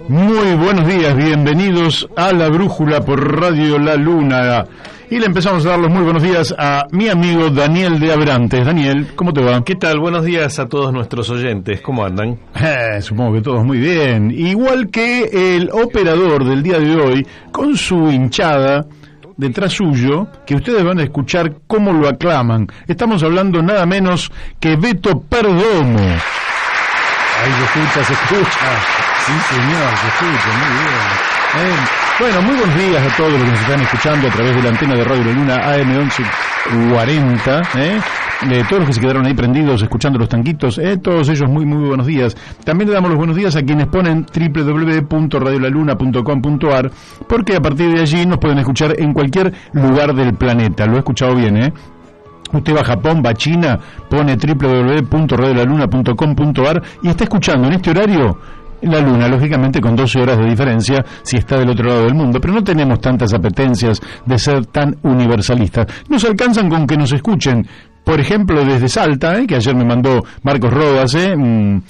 Muy buenos días, bienvenidos a La Brújula por Radio La Luna. Y le empezamos a dar los muy buenos días a mi amigo Daniel de Abrantes. Daniel, ¿cómo te va? ¿Qué tal? Buenos días a todos nuestros oyentes. ¿Cómo andan? Supongo que todos muy bien. Igual que el operador del día de hoy, con su hinchada detrás suyo, que ustedes van a escuchar cómo lo aclaman. Estamos hablando nada menos que Beto Perdomo. Ahí se escucha. Sí, señor, se escucha, muy bien. Bueno, muy buenos días a todos los que nos están escuchando a través de la antena de Radio La Luna AM1140, todos los que se quedaron ahí prendidos escuchando los tanquitos, todos ellos muy buenos días. También le damos los buenos días a quienes ponen www.radiolaluna.com.ar, porque a partir de allí nos pueden escuchar en cualquier lugar del planeta. Lo he escuchado bien, Usted va a Japón, va a China, pone www.radiolaluna.com.ar y está escuchando en este horario La Luna, lógicamente con 12 horas de diferencia si está del otro lado del mundo, pero no tenemos tantas apetencias de ser tan universalistas. Nos alcanzan con que nos escuchen, por ejemplo, desde Salta, que ayer me mandó Marcos Rodas, un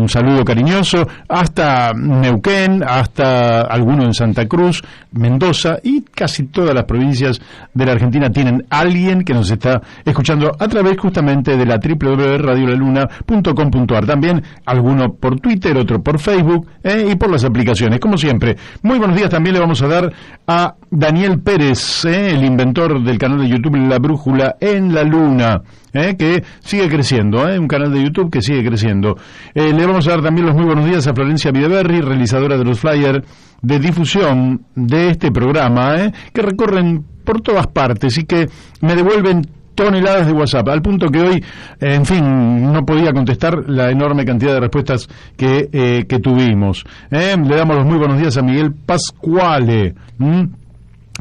saludo cariñoso, hasta Neuquén, hasta alguno en Santa Cruz, Mendoza, y casi todas las provincias de la Argentina tienen alguien que nos está escuchando a través justamente de la www.radiolaluna.com.ar. También alguno por Twitter, otro por Facebook, y por las aplicaciones, como siempre. Muy buenos días también le vamos a dar a Daniel Pérez, el inventor del canal de YouTube La Brújula en la Luna, que sigue creciendo, un canal de YouTube que sigue creciendo. Le vamos a dar también los muy buenos días a Florencia Videberri, realizadora de los flyers de difusión de este programa, que recorren por todas partes y que me devuelven toneladas de WhatsApp, al punto que hoy, en fin, no podía contestar la enorme cantidad de respuestas que tuvimos. Le damos los muy buenos días a Miguel Pascuale,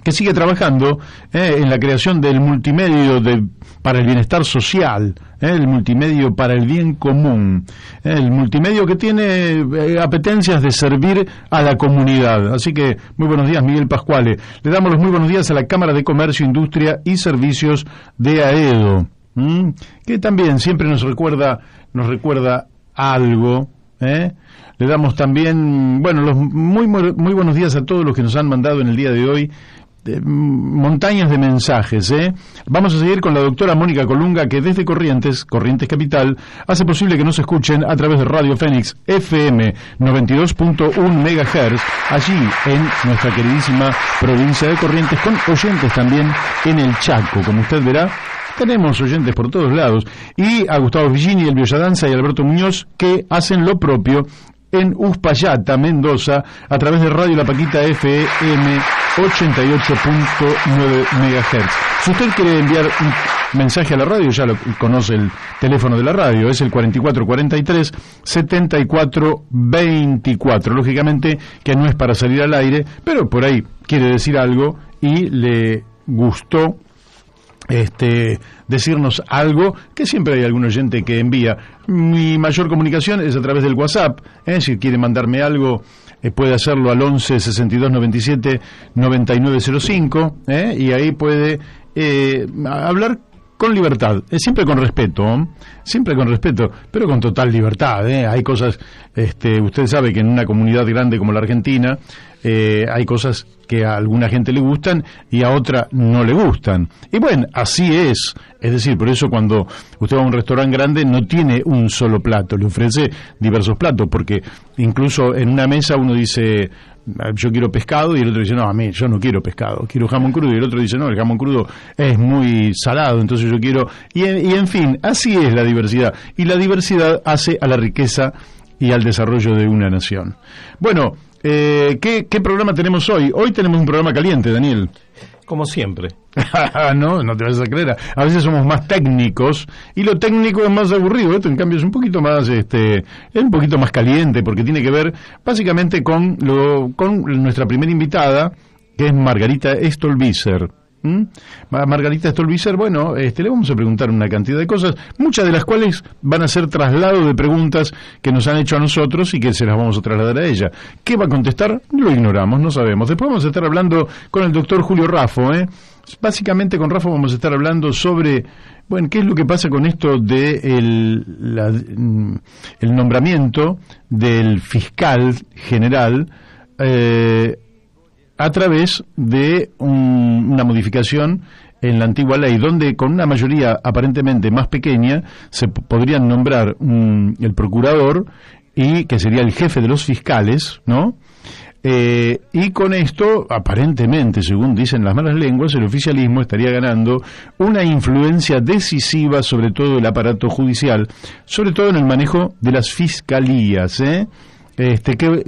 que sigue trabajando en la creación del multimedio para el bienestar social, el multimedio para el bien común, el multimedio que tiene apetencias de servir a la comunidad. Así que muy buenos días, Miguel Pascuale. Le damos los muy buenos días a la Cámara de Comercio, Industria y Servicios de AEDO, que también siempre nos recuerda algo. Le damos también, los muy buenos días a todos los que nos han mandado en el día de hoy montañas de mensajes. Vamos a seguir con la doctora Mónica Colunga, que desde Corrientes Capital, hace posible que nos escuchen a través de Radio Fénix FM 92.1 MHz, allí en nuestra queridísima provincia de Corrientes, con oyentes también en el Chaco. Como usted verá, tenemos oyentes por todos lados, y a Gustavo Villini, el Danza y Alberto Muñoz, que hacen lo propio en Uspallata, Mendoza, a través de Radio La Paquita FM 88.9 MHz. Si usted quiere enviar un mensaje a la radio, ya lo conoce el teléfono de la radio, es el 4443-7424. Lógicamente que no es para salir al aire, pero por ahí quiere decir algo y le gustó decirnos algo, que siempre hay algún oyente que envía. Mi mayor comunicación es a través del WhatsApp, si quiere mandarme algo, puede hacerlo al 11 62 97 9905, y ahí puede hablar con libertad, siempre con respeto, pero con total libertad. Hay cosas, usted sabe que en una comunidad grande como la Argentina, hay cosas que a alguna gente le gustan y a otra no le gustan. Y bueno, así es decir, por eso cuando usted va a un restaurante grande no tiene un solo plato, le ofrece diversos platos, porque incluso en una mesa uno dice, yo quiero pescado, y el otro dice, no, yo no quiero pescado, quiero jamón crudo, y el otro dice, no, el jamón crudo es muy salado, entonces yo quiero, y en fin, así es la diversidad, y la diversidad hace a la riqueza y al desarrollo de una nación. Bueno, ¿qué programa tenemos hoy? Hoy tenemos un programa caliente, Daniel. Como siempre. No te vas a creer. A veces somos más técnicos y lo técnico es más aburrido. Esto, en cambio, es un poquito más, es un poquito más caliente, porque tiene que ver básicamente con nuestra primera invitada, que es Margarita Stolbizer. A Margarita Stolbizer, bueno, le vamos a preguntar una cantidad de cosas, muchas de las cuales van a ser traslado de preguntas que nos han hecho a nosotros y que se las vamos a trasladar a ella. ¿Qué va a contestar? Lo ignoramos, no sabemos. Después vamos a estar hablando con el doctor Julio Raffo, Básicamente con Raffo vamos a estar hablando sobre, bueno, qué es lo que pasa con esto de el nombramiento del fiscal general a través de una modificación en la antigua ley, donde con una mayoría aparentemente más pequeña se podrían nombrar el procurador, y que sería el jefe de los fiscales, ¿no? Y con esto, aparentemente, según dicen las malas lenguas, el oficialismo estaría ganando una influencia decisiva sobre todo el aparato judicial, sobre todo en el manejo de las fiscalías, ¿qué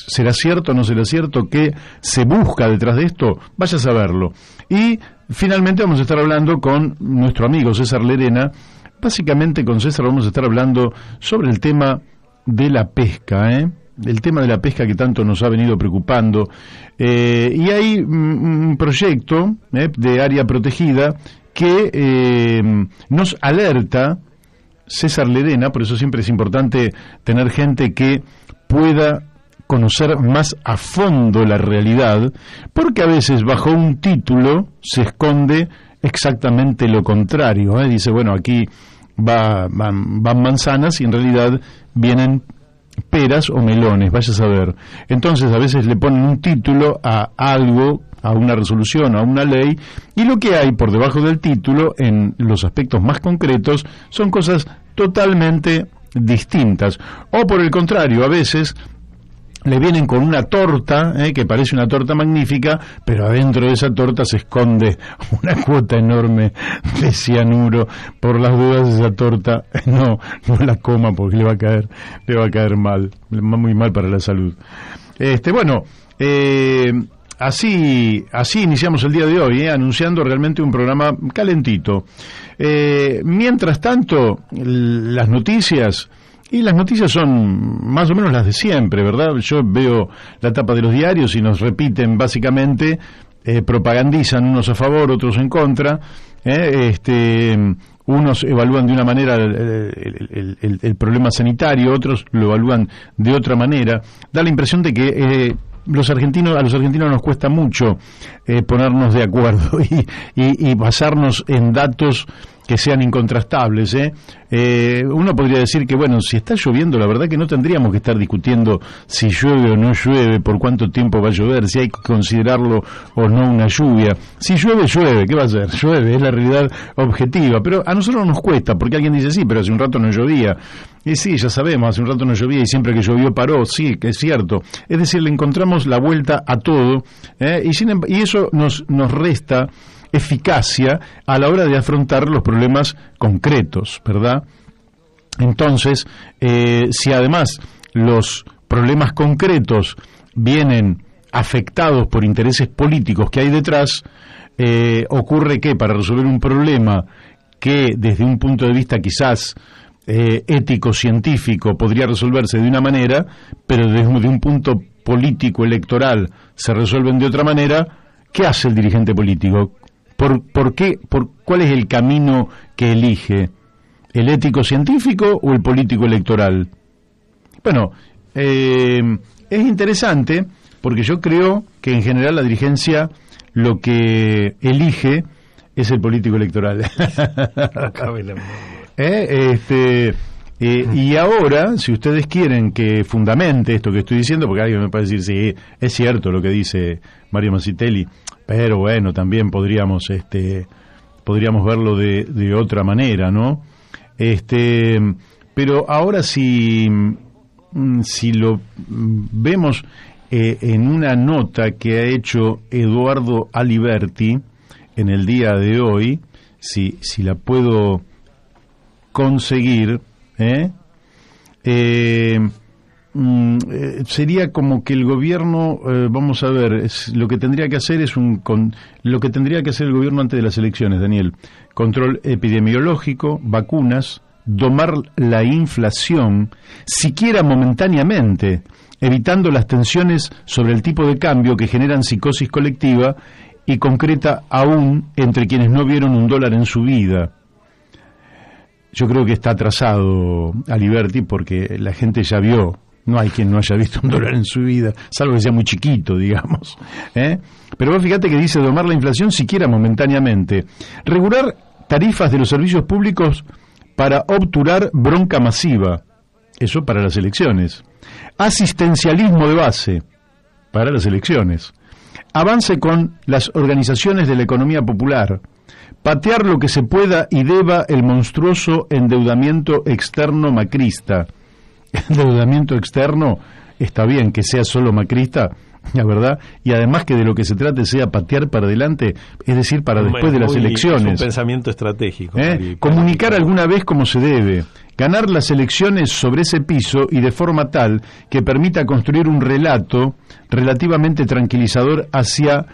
será cierto o no será cierto? ¿Qué se busca detrás de esto? Vaya a saberlo. Y finalmente vamos a estar hablando con nuestro amigo César Lerena. Básicamente con César vamos a estar hablando sobre el tema de la pesca, el tema de la pesca que tanto nos ha venido preocupando, y hay un proyecto de área protegida que nos alerta César Lerena. Por eso siempre es importante tener gente que pueda conocer más a fondo la realidad, porque a veces bajo un título se esconde exactamente lo contrario, dice, bueno, aquí van manzanas y en realidad vienen peras o melones, vaya a saber. Entonces a veces le ponen un título a algo, a una resolución, a una ley, y lo que hay por debajo del título, en los aspectos más concretos, son cosas totalmente distintas. O por el contrario, a veces le vienen con una torta, que parece una torta magnífica, pero adentro de esa torta se esconde una cuota enorme de cianuro. Por las dudas, esa torta no la coma, porque le va a caer mal, muy mal para la salud. Así iniciamos el día de hoy, anunciando realmente un programa calentito. Mientras tanto, las noticias son más o menos las de siempre, ¿verdad? Yo veo la tapa de los diarios y nos repiten básicamente, propagandizan unos a favor, otros en contra, unos evalúan de una manera el problema sanitario, otros lo evalúan de otra manera. Da la impresión de que a los argentinos nos cuesta mucho ponernos de acuerdo y basarnos en datos que sean incontrastables. Uno podría decir que, bueno, si está lloviendo, la verdad que no tendríamos que estar discutiendo si llueve o no llueve, por cuánto tiempo va a llover, si hay que considerarlo o no una lluvia. Si llueve, ¿qué va a hacer? Llueve, es la realidad objetiva, pero a nosotros nos cuesta, porque alguien dice, sí, pero hace un rato no llovía. Y sí, ya sabemos, hace un rato no llovía y siempre que llovió paró, sí, que es cierto. Es decir, le encontramos la vuelta a todo, y eso nos resta eficacia a la hora de afrontar los problemas concretos, ¿verdad? Entonces, si además los problemas concretos vienen afectados por intereses políticos que hay detrás, ocurre que para resolver un problema que desde un punto de vista quizás ético, científico, podría resolverse de una manera, pero desde un punto político, electoral, se resuelven de otra manera, ¿qué hace el dirigente político? ¿Por qué? ¿Cuál es el camino que elige? ¿El ético-científico o el político-electoral? Bueno, es interesante porque yo creo que en general la dirigencia lo que elige es el político-electoral. Y ahora, si ustedes quieren que fundamente esto que estoy diciendo, porque alguien me puede decir, sí, es cierto lo que dice Mario Masitelli, pero bueno, también podríamos verlo de otra manera, ¿no? Pero ahora si lo vemos en una nota que ha hecho Eduardo Aliberti en el día de hoy, si la puedo conseguir, sería como que el gobierno, vamos a ver, lo que tendría que hacer lo que tendría que hacer el gobierno antes de las elecciones, Daniel: control epidemiológico, vacunas, domar la inflación, siquiera momentáneamente, evitando las tensiones sobre el tipo de cambio que generan psicosis colectiva y concreta aún entre quienes no vieron un dólar en su vida. Yo creo que está atrasado Aliberti porque la gente ya vio. No hay quien no haya visto un dólar en su vida, salvo que sea muy chiquito, digamos. Pero vos fíjate que dice domar la inflación siquiera momentáneamente. Regular tarifas de los servicios públicos para obturar bronca masiva. Eso para las elecciones. Asistencialismo de base para las elecciones. Avance con las organizaciones de la economía popular. Patear lo que se pueda y deba el monstruoso endeudamiento externo macrista. Endeudamiento externo, está bien que sea solo macrista, la verdad, y además que de lo que se trate sea patear para adelante, es decir, para después de las elecciones. Es un pensamiento estratégico. Comunicar alguna vez como se debe. Ganar las elecciones sobre ese piso y de forma tal que permita construir un relato relativamente tranquilizador hacia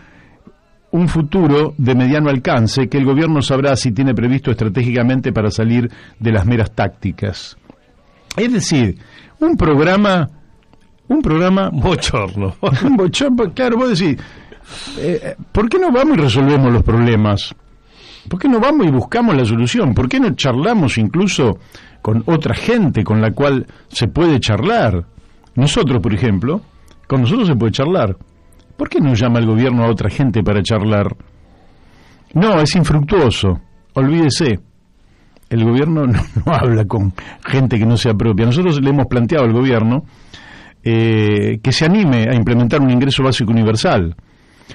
un futuro de mediano alcance que el gobierno sabrá si tiene previsto estratégicamente para salir de las meras tácticas. Es decir, un programa bochorno. Un bochorno, claro, vos decís, ¿por qué no vamos y resolvemos los problemas? ¿Por qué no vamos y buscamos la solución? ¿Por qué no charlamos incluso con otra gente con la cual se puede charlar? Nosotros, por ejemplo, con nosotros se puede charlar. ¿Por qué no llama el gobierno a otra gente para charlar? No, es infructuoso, olvídese. El gobierno no habla con gente que no sea propia. Nosotros le hemos planteado al gobierno que se anime a implementar un ingreso básico universal.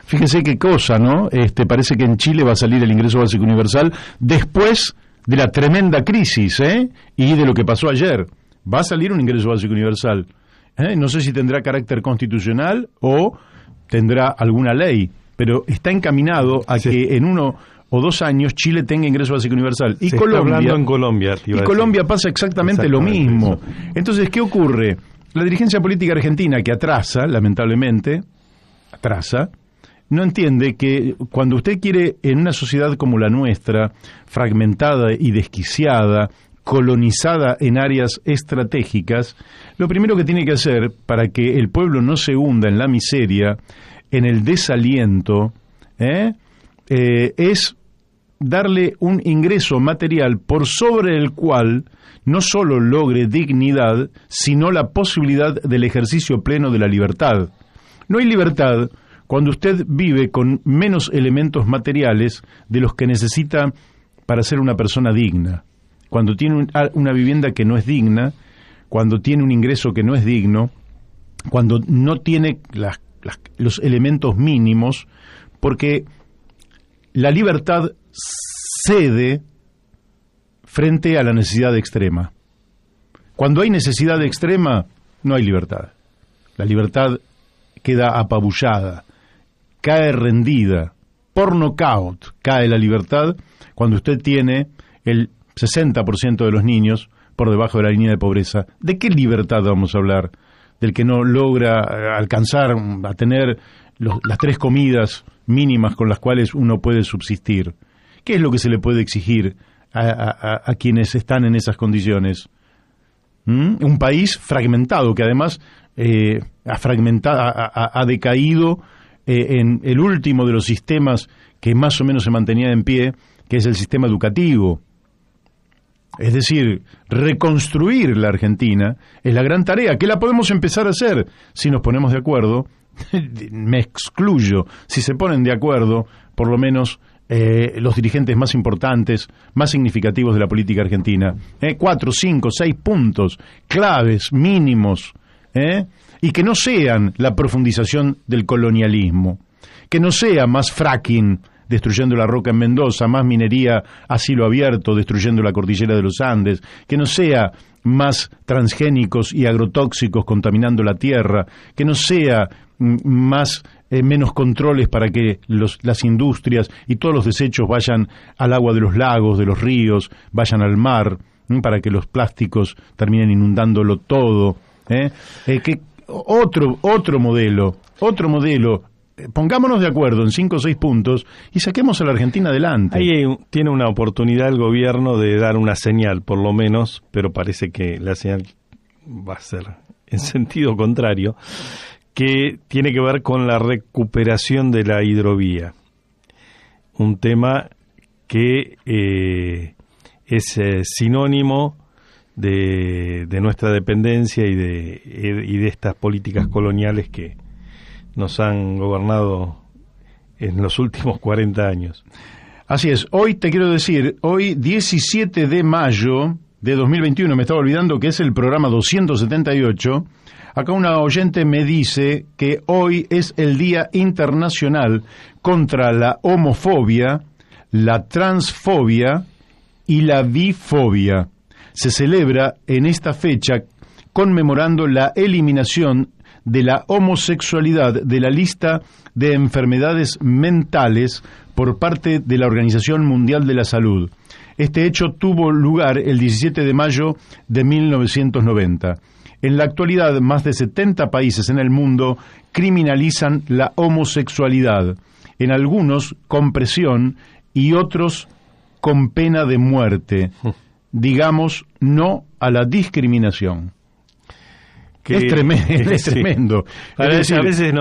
Fíjese qué cosa, ¿no? Parece que en Chile va a salir el ingreso básico universal después de la tremenda crisis, y de lo que pasó ayer. Va a salir un ingreso básico universal. No sé si tendrá carácter constitucional o tendrá alguna ley, pero está encaminado a que en 1 o 2 años Chile tenga ingreso básico universal. Y Colombia pasa exactamente lo mismo. Eso. Entonces, ¿qué ocurre? La dirigencia política argentina, que atrasa, lamentablemente, no entiende que cuando usted quiere, en una sociedad como la nuestra, fragmentada y desquiciada, colonizada en áreas estratégicas, lo primero que tiene que hacer para que el pueblo no se hunda en la miseria, en el desaliento, es darle un ingreso material por sobre el cual no solo logre dignidad, sino la posibilidad del ejercicio pleno de la libertad. No hay libertad cuando usted vive con menos elementos materiales de los que necesita para ser una persona digna. Cuando tiene una vivienda que no es digna, cuando tiene un ingreso que no es digno, cuando no tiene los elementos mínimos, porque la libertad cede frente a la necesidad extrema. Cuando hay necesidad extrema, no hay libertad. La libertad queda apabullada, cae rendida, por nocaut cae la libertad cuando usted tiene el 60% de los niños por debajo de la línea de pobreza. ¿De qué libertad vamos a hablar? Del que no logra alcanzar a tener las 3 comidas mínimas con las cuales uno puede subsistir. ¿Qué es lo que se le puede exigir a quienes están en esas condiciones? Un país fragmentado, que además ha decaído en el último de los sistemas que más o menos se mantenía en pie, que es el sistema educativo. Es decir, reconstruir la Argentina es la gran tarea, que la podemos empezar a hacer si nos ponemos de acuerdo. Me excluyo, si se ponen de acuerdo, por lo menos los dirigentes más importantes, más significativos de la política argentina. 4, 5, 6 puntos claves, mínimos, y que no sean la profundización del colonialismo, que no sea más fracking, destruyendo la roca en Mendoza, más minería a cielo abierto, destruyendo la cordillera de los Andes, que no sea más transgénicos y agrotóxicos contaminando la tierra, que no sea menos controles para que las industrias y todos los desechos vayan al agua de los lagos, de los ríos, vayan al mar, para que los plásticos terminen inundándolo todo. Que otro modelo. Pongámonos de acuerdo en 5 o 6 puntos y saquemos a la Argentina adelante. Ahí tiene una oportunidad el gobierno de dar una señal, por lo menos, pero parece que la señal va a ser en sentido contrario, que tiene que ver con la recuperación de la hidrovía. un tema que es sinónimo de nuestra dependencia y de estas políticas coloniales que nos han gobernado en los últimos 40 años. Así es, hoy te quiero decir, hoy 17 de mayo de 2021, me estaba olvidando que es el programa 278, acá una oyente me dice que hoy es el Día Internacional contra la homofobia, la transfobia y la bifobia. Se celebra en esta fecha conmemorando la eliminación de la homosexualidad de la lista de enfermedades mentales por parte de la Organización Mundial de la Salud. Este hecho tuvo lugar el 17 de mayo de 1990. En la actualidad, más de 70 países en el mundo criminalizan la homosexualidad, en algunos con presión y otros con pena de muerte. Digamos, no a la discriminación. Es tremendo. A veces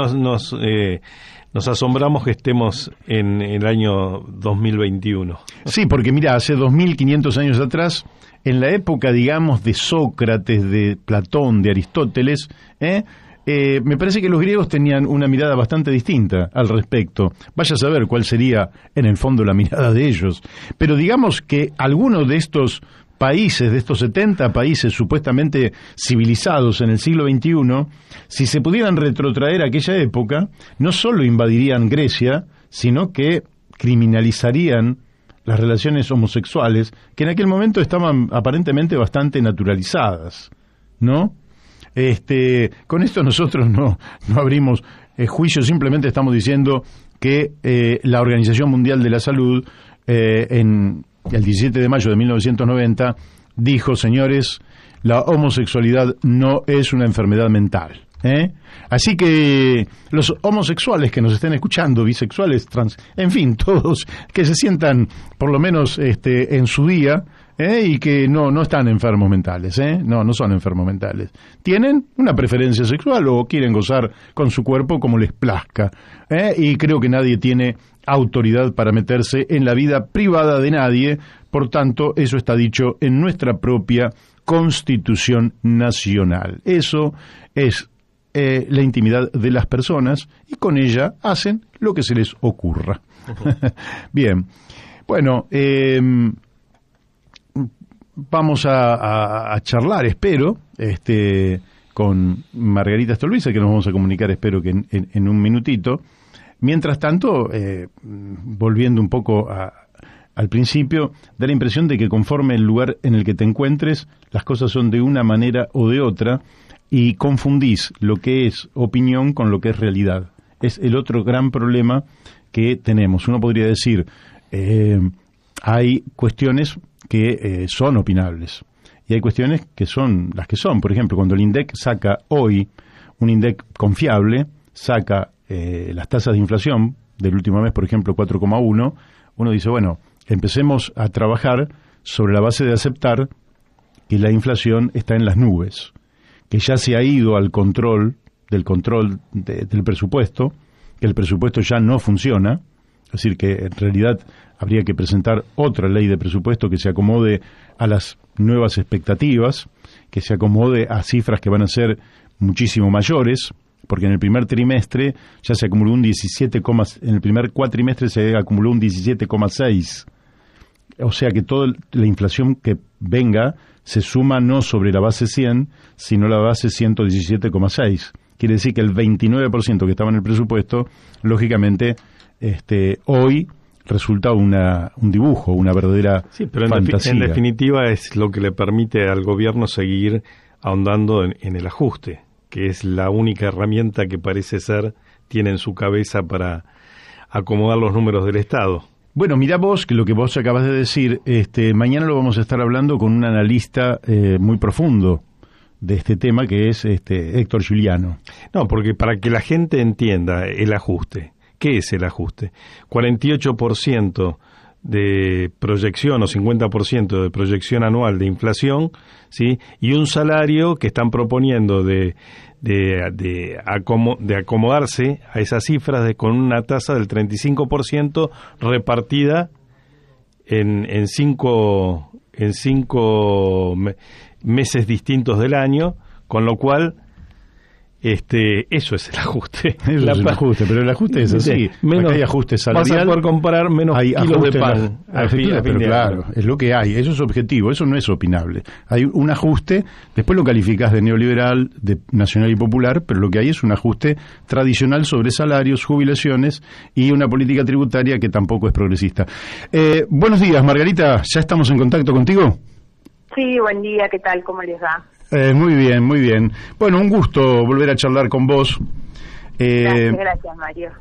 nos asombramos que estemos en el año 2021. Sí, porque mira, hace 2500 años atrás, en la época, digamos, de Sócrates, de Platón, de Aristóteles, me parece que los griegos tenían una mirada bastante distinta al respecto. Vaya a saber cuál sería, en el fondo, la mirada de ellos. Pero digamos que algunos de estos países, de estos 70 países supuestamente civilizados en el siglo XXI, si se pudieran retrotraer a aquella época, no solo invadirían Grecia, sino que criminalizarían las relaciones homosexuales, que en aquel momento estaban aparentemente bastante naturalizadas, ¿no? Con esto nosotros no abrimos juicio, simplemente estamos diciendo que la Organización Mundial de la Salud, el 17 de mayo de 1990, dijo, señores, la homosexualidad no es una enfermedad mental. Así que los homosexuales que nos estén escuchando, bisexuales, trans, en fin, todos que se sientan por lo menos en su día, y que no están enfermos mentales, no son enfermos mentales. Tienen una preferencia sexual o quieren gozar con su cuerpo como les plazca, y creo que nadie tiene autoridad para meterse en la vida privada de nadie, por tanto, eso está dicho en nuestra propia Constitución Nacional. Eso es la intimidad de las personas y con ella hacen lo que se les ocurra. Bien, bueno, vamos a charlar, espero, con Margarita Stolbizer, que nos vamos a comunicar, espero que en un minutito. Mientras tanto, volviendo un poco al principio, da la impresión de que conforme el lugar en el que te encuentres, las cosas son de una manera o de otra y confundís lo que es opinión con lo que es realidad. Es el otro gran problema que tenemos. Uno podría decir, hay cuestiones que son opinables y hay cuestiones que son las que son. Por ejemplo, cuando el INDEC saca hoy, un INDEC confiable, saca las tasas de inflación del último mes, por ejemplo, 4,1, uno dice, bueno, empecemos a trabajar sobre la base de aceptar que la inflación está en las nubes, que ya se ha ido al control del presupuesto, que el presupuesto ya no funciona, es decir, que en realidad habría que presentar otra ley de presupuesto que se acomode a las nuevas expectativas, que se acomode a cifras que van a ser muchísimo mayores, porque en el primer trimestre ya se acumuló un 17, en el primer cuatrimestre se acumuló un 17,6. O sea que toda la inflación que venga se suma no sobre la base 100, sino la base 117,6. Quiere decir que el 29% que estaba en el presupuesto, lógicamente, hoy resulta un dibujo, una verdadera fantasía. En definitiva es lo que le permite al gobierno seguir ahondando en el ajuste, que es la única herramienta que parece ser tiene en su cabeza para acomodar los números del Estado. Bueno, mirá vos, que lo que vos acabas de decir, mañana lo vamos a estar hablando con un analista muy profundo de este tema, que es Héctor Giuliano. No, porque para que la gente entienda el ajuste, ¿qué es el ajuste? 48% de proyección o 50% de proyección anual de inflación, ¿sí? Y un salario que están proponiendo de de acomodarse a esas cifras con una tasa del 35% repartida en cinco meses distintos del año, con lo cual eso es el ajuste. Eso es el ajuste, pero el ajuste es así. Menos, hay ajuste salarial. Vas a poder comprar menos kilos de pan. Pero claro, es lo que hay. Eso es objetivo, eso no es opinable. Hay un ajuste, después lo calificás de neoliberal, de nacional y popular, pero lo que hay es un ajuste tradicional sobre salarios, jubilaciones y una política tributaria que tampoco es progresista. Buenos días, Margarita. ¿Ya estamos en contacto contigo? Sí, buen día. ¿Qué tal? ¿Cómo les va? Muy bien, muy bien. Bueno, un gusto volver a charlar con vos. Gracias, Mario.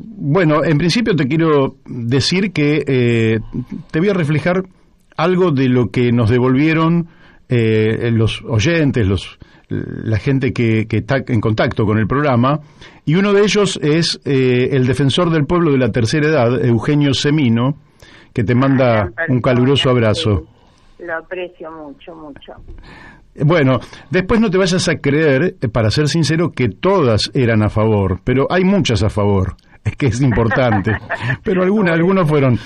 Bueno, en principio te quiero decir que te voy a reflejar algo de lo que nos devolvieron los oyentes, la gente que está en contacto con el programa, y uno de ellos es el defensor del pueblo de la tercera edad, Eugenio Semino, que te manda un caluroso abrazo. Lo aprecio mucho, mucho. Bueno, después no te vayas a creer, para ser sincero, que todas eran a favor, pero hay muchas a favor, es que es importante. Pero algunas fueron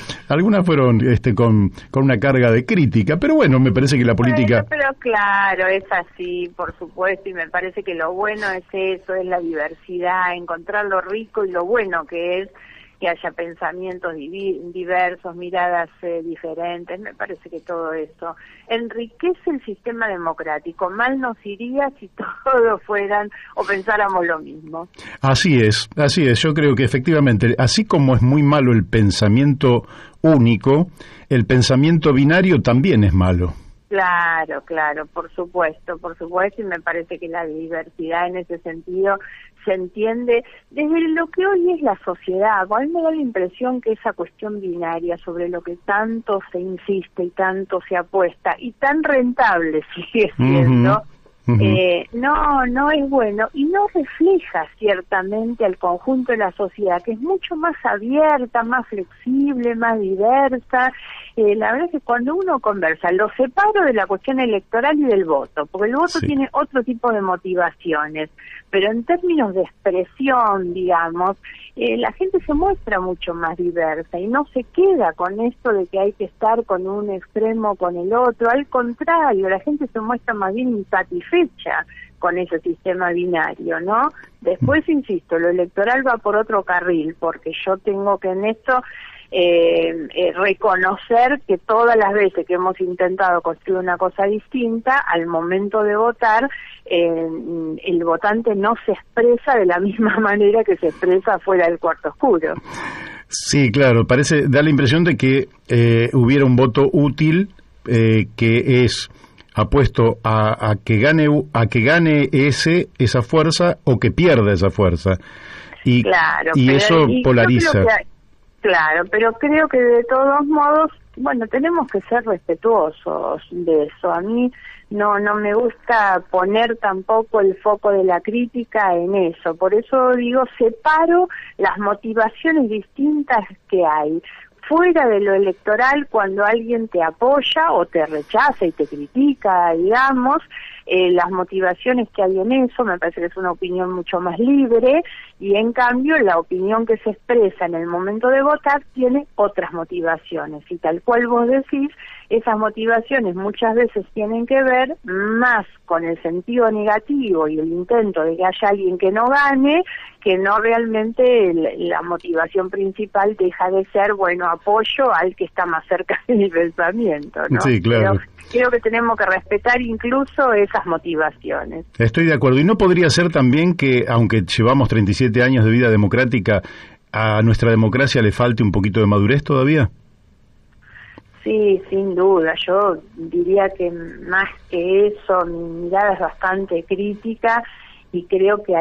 con una carga de crítica, pero bueno, me parece que la política... Pero claro, es así, por supuesto, y me parece que lo bueno es eso, es la diversidad, encontrar lo rico y lo bueno que es que haya pensamientos diversos, miradas diferentes. Me parece que todo eso enriquece el sistema democrático. Mal nos iría si todos fueran o pensáramos lo mismo. Así es. Yo creo que efectivamente, así como es muy malo el pensamiento único, el pensamiento binario también es malo. Claro, por supuesto, y me parece que la diversidad en ese sentido se entiende desde lo que hoy es la sociedad. A mí me da la impresión que esa cuestión binaria sobre lo que tanto se insiste y tanto se apuesta y tan rentable sigue siendo, no es bueno y no refleja ciertamente al conjunto de la sociedad, que es mucho más abierta, más flexible, más diversa. La verdad es que cuando uno conversa, lo separo de la cuestión electoral y del voto, porque el voto tiene otro tipo de motivaciones, pero en términos de expresión, digamos, la gente se muestra mucho más diversa y no se queda con esto de que hay que estar con un extremo o con el otro. Al contrario, la gente se muestra más bien insatisfecha con ese sistema binario, ¿no? Después, insisto, lo electoral va por otro carril, porque yo tengo que en esto reconocer que todas las veces que hemos intentado construir una cosa distinta, al momento de votar, el votante no se expresa de la misma manera que se expresa fuera del cuarto oscuro. Sí, claro, da la impresión de que hubiera un voto útil que es apuesto a que gane esa fuerza o que pierda esa fuerza. Y eso polariza. Claro, pero creo que de todos modos, bueno, tenemos que ser respetuosos de eso. A mí no me gusta poner tampoco el foco de la crítica en eso. Por eso digo, separo las motivaciones distintas que hay. Fuera de lo electoral, cuando alguien te apoya o te rechaza y te critica, digamos, las motivaciones que hay en eso, me parece que es una opinión mucho más libre, y en cambio la opinión que se expresa en el momento de votar tiene otras motivaciones, y tal cual vos decís, esas motivaciones muchas veces tienen que ver más con el sentido negativo y el intento de que haya alguien que no gane, que no realmente la motivación principal deja de ser, bueno, apoyo al que está más cerca de mi pensamiento, ¿no? Sí, claro. Pero creo que tenemos que respetar incluso esas motivaciones. Estoy de acuerdo. ¿Y no podría ser también que, aunque llevamos 37 años de vida democrática, a nuestra democracia le falte un poquito de madurez todavía? Sí, sin duda. Yo diría que más que eso, mi mirada es bastante crítica y creo que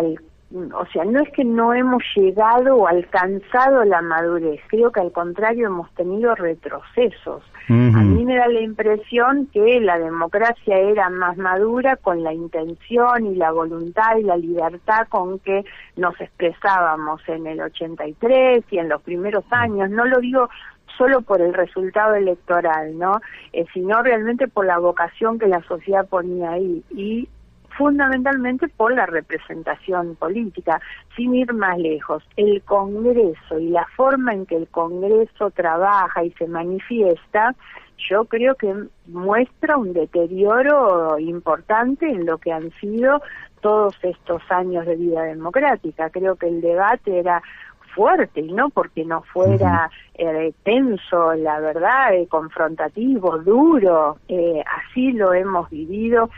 no es que no hemos llegado o alcanzado la madurez, creo que al contrario hemos tenido retrocesos. A mí me da la impresión que la democracia era más madura con la intención y la voluntad y la libertad con que nos expresábamos en el 83 y en los primeros años. No lo digo solo por el resultado electoral, ¿no? Sino realmente por la vocación que la sociedad ponía ahí. Y fundamentalmente por la representación política. Sin ir más lejos, el Congreso y la forma en que el Congreso trabaja y se manifiesta, yo creo que muestra un deterioro importante en lo que han sido todos estos años de vida democrática. Creo que el debate era fuerte, y no porque no fuera tenso, la verdad, confrontativo, duro, así lo hemos vivido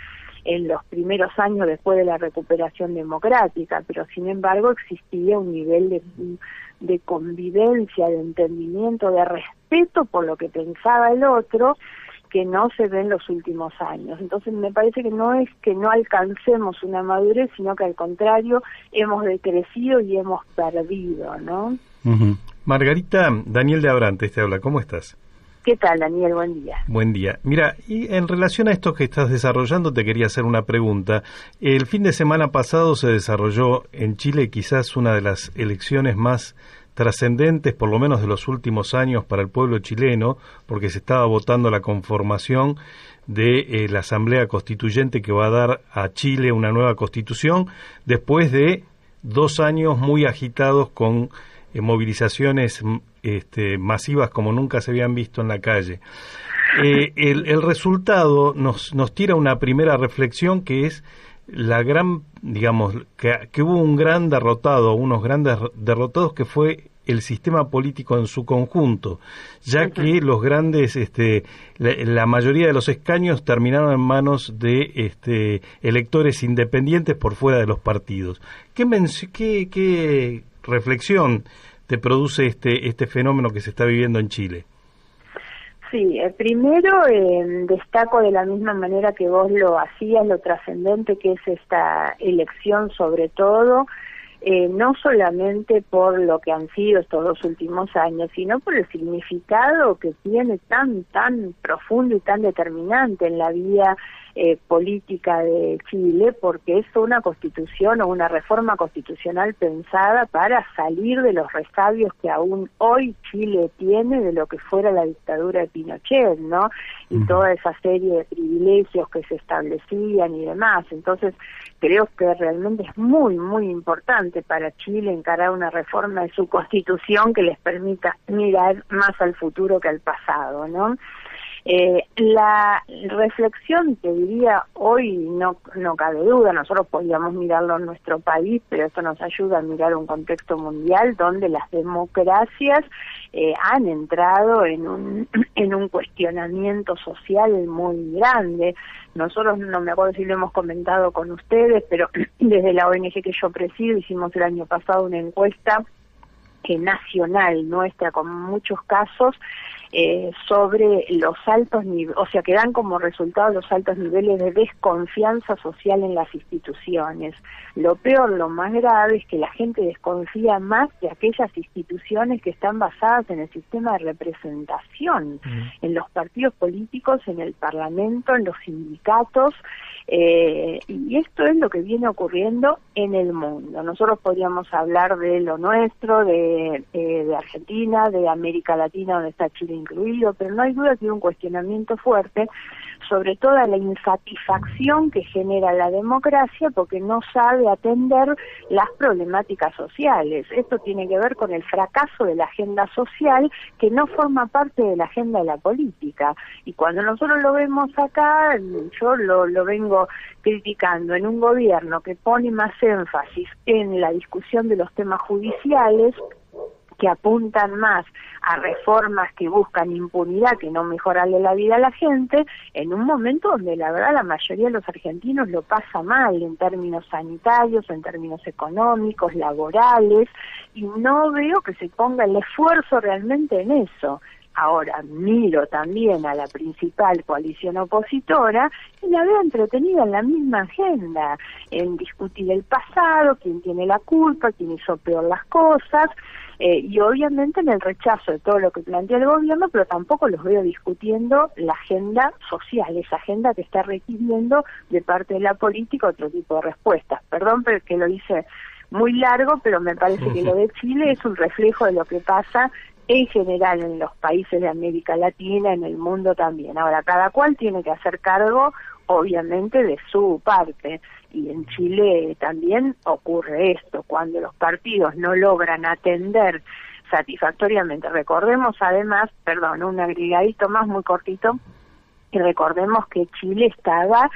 en los primeros años después de la recuperación democrática, pero sin embargo existía un nivel de convivencia, de entendimiento, de respeto por lo que pensaba el otro, que no se ve en los últimos años. Entonces me parece que no es que no alcancemos una madurez, sino que al contrario hemos decrecido y hemos perdido, ¿no? Margarita, Daniel de Abrantes te habla, ¿cómo estás? ¿Qué tal, Daniel? Buen día. Buen día. Mira, y en relación a esto que estás desarrollando, te quería hacer una pregunta. El fin de semana pasado se desarrolló en Chile quizás una de las elecciones más trascendentes, por lo menos de los últimos años, para el pueblo chileno, porque se estaba votando la conformación de la Asamblea Constituyente que va a dar a Chile una nueva constitución, después de 2 años muy agitados con movilizaciones masivas como nunca se habían visto en la calle. El resultado nos tira una primera reflexión, que es la gran, digamos, que hubo un gran derrotado, unos grandes derrotados, que fue el sistema político en su conjunto, ya que los grandes, la mayoría de los escaños terminaron en manos de electores independientes por fuera de los partidos. ¿Qué reflexión te produce este fenómeno que se está viviendo en Chile? Sí, primero destaco de la misma manera que vos lo hacías, lo trascendente que es esta elección, sobre todo, no solamente por lo que han sido estos 2 últimos años, sino por el significado que tiene tan profundo y tan determinante en la vida política de Chile, porque es una constitución o una reforma constitucional pensada para salir de los resabios que aún hoy Chile tiene de lo que fuera la dictadura de Pinochet, ¿no? Y toda esa serie de privilegios que se establecían y demás. Entonces, creo que realmente es muy, muy importante para Chile encarar una reforma de su constitución que les permita mirar más al futuro que al pasado, ¿no? La reflexión, te diría, hoy no cabe duda, nosotros podíamos mirarlo en nuestro país, pero esto nos ayuda a mirar un contexto mundial donde las democracias han entrado en un cuestionamiento social muy grande. Nosotros, no me acuerdo si lo hemos comentado con ustedes, pero desde la ONG que yo presido hicimos el año pasado una encuesta nacional nuestra con muchos casos sobre los altos niveles, o sea, que dan como resultado los altos niveles de desconfianza social en las instituciones. Lo peor, lo más grave, es que la gente desconfía más de aquellas instituciones que están basadas en el sistema de representación, en los partidos políticos, en el Parlamento, en los sindicatos, y esto es lo que viene ocurriendo en el mundo. Nosotros podríamos hablar de lo nuestro, de Argentina, de América Latina, donde está Chile incluido, pero no hay duda que hay un cuestionamiento fuerte sobre toda la insatisfacción que genera la democracia porque no sabe atender las problemáticas sociales. Esto tiene que ver con el fracaso de la agenda social que no forma parte de la agenda de la política. Y cuando nosotros lo vemos acá, yo lo vengo criticando en un gobierno que pone más énfasis en la discusión de los temas judiciales, que apuntan más a reformas que buscan impunidad, que no mejorarle la vida a la gente, en un momento donde la verdad la mayoría de los argentinos lo pasa mal en términos sanitarios, en términos económicos, laborales, y no veo que se ponga el esfuerzo realmente en eso. Ahora miro también a la principal coalición opositora y la veo entretenida en la misma agenda, en discutir el pasado, quién tiene la culpa, quién hizo peor las cosas, y obviamente en el rechazo de todo lo que plantea el gobierno, pero tampoco los veo discutiendo la agenda social, esa agenda que está requiriendo de parte de la política otro tipo de respuestas. Perdón porque lo hice muy largo, pero me parece que lo de Chile es un reflejo de lo que pasa en general en los países de América Latina, en el mundo también. Ahora, cada cual tiene que hacer cargo, obviamente, de su parte. Y en Chile también ocurre esto, cuando los partidos no logran atender satisfactoriamente. Recordemos además, un agregadito más muy cortito, y recordemos que Chile estaba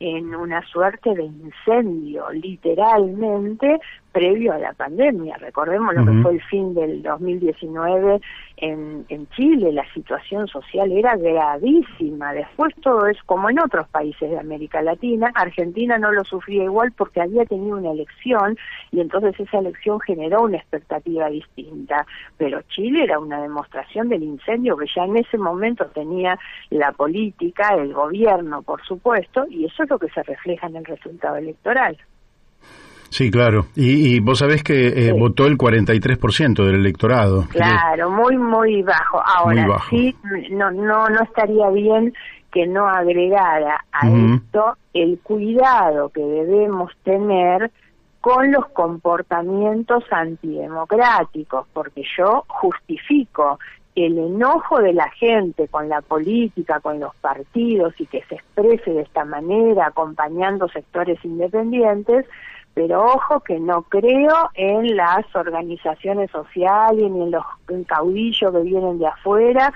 en una suerte de incendio, literalmente, previo a la pandemia. Recordemos lo que fue el fin del 2019 en Chile, la situación social era gravísima. Después todo es como en otros países de América Latina. Argentina no lo sufría igual porque había tenido una elección y entonces esa elección generó una expectativa distinta. Pero Chile era una demostración del incendio que ya en ese momento tenía la política, el gobierno, por supuesto, y eso es lo que se refleja en el resultado electoral. Sí, claro. Y vos sabés que votó el 43% del electorado. Claro, muy bajo. Ahora, muy bajo. Sí, no estaría bien que no agregara a esto el cuidado que debemos tener con los comportamientos antidemocráticos, porque yo justifico el enojo de la gente con la política, con los partidos, y que se exprese de esta manera, acompañando sectores independientes, pero ojo que no creo en las organizaciones sociales ni en los caudillos que vienen de afuera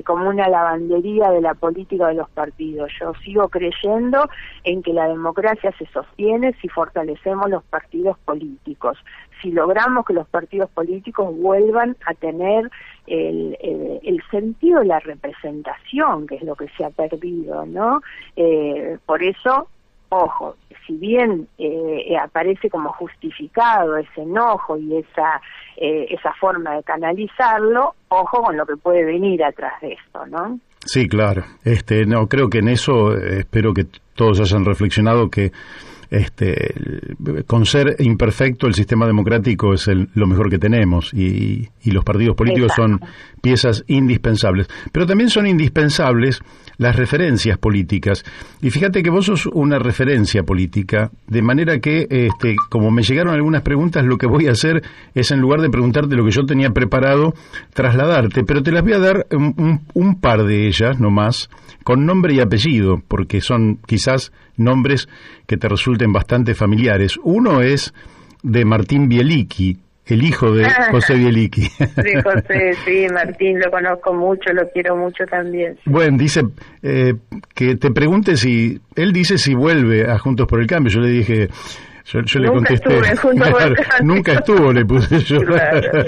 como una lavandería de la política de los partidos. Yo sigo creyendo en que la democracia se sostiene si fortalecemos los partidos políticos, si logramos que los partidos políticos vuelvan a tener el sentido de la representación, que es lo que se ha perdido, ¿no? Por eso, ojo, si bien aparece como justificado ese enojo y esa forma de canalizarlo, ojo con lo que puede venir atrás de esto, ¿no? Sí, claro. No, creo que en eso espero que todos hayan reflexionado que con ser imperfecto el sistema democrático es lo mejor que tenemos y los partidos políticos son piezas indispensables, pero también son indispensables las referencias políticas, y fíjate que vos sos una referencia política, de manera que como me llegaron algunas preguntas, lo que voy a hacer es, en lugar de preguntarte lo que yo tenía preparado, trasladarte, pero te las voy a dar un par de ellas nomás, con nombre y apellido, porque son quizás nombres que te resulten bastante familiares. Uno es de Martín Bielicki, el hijo de José Bielicki. Sí, José, sí, Martín, lo conozco mucho, lo quiero mucho también. Sí. Bueno, dice que te pregunte él dice si vuelve a Juntos por el Cambio. Yo le dije, yo le contesté, nunca estuvo, le puse yo. Claro.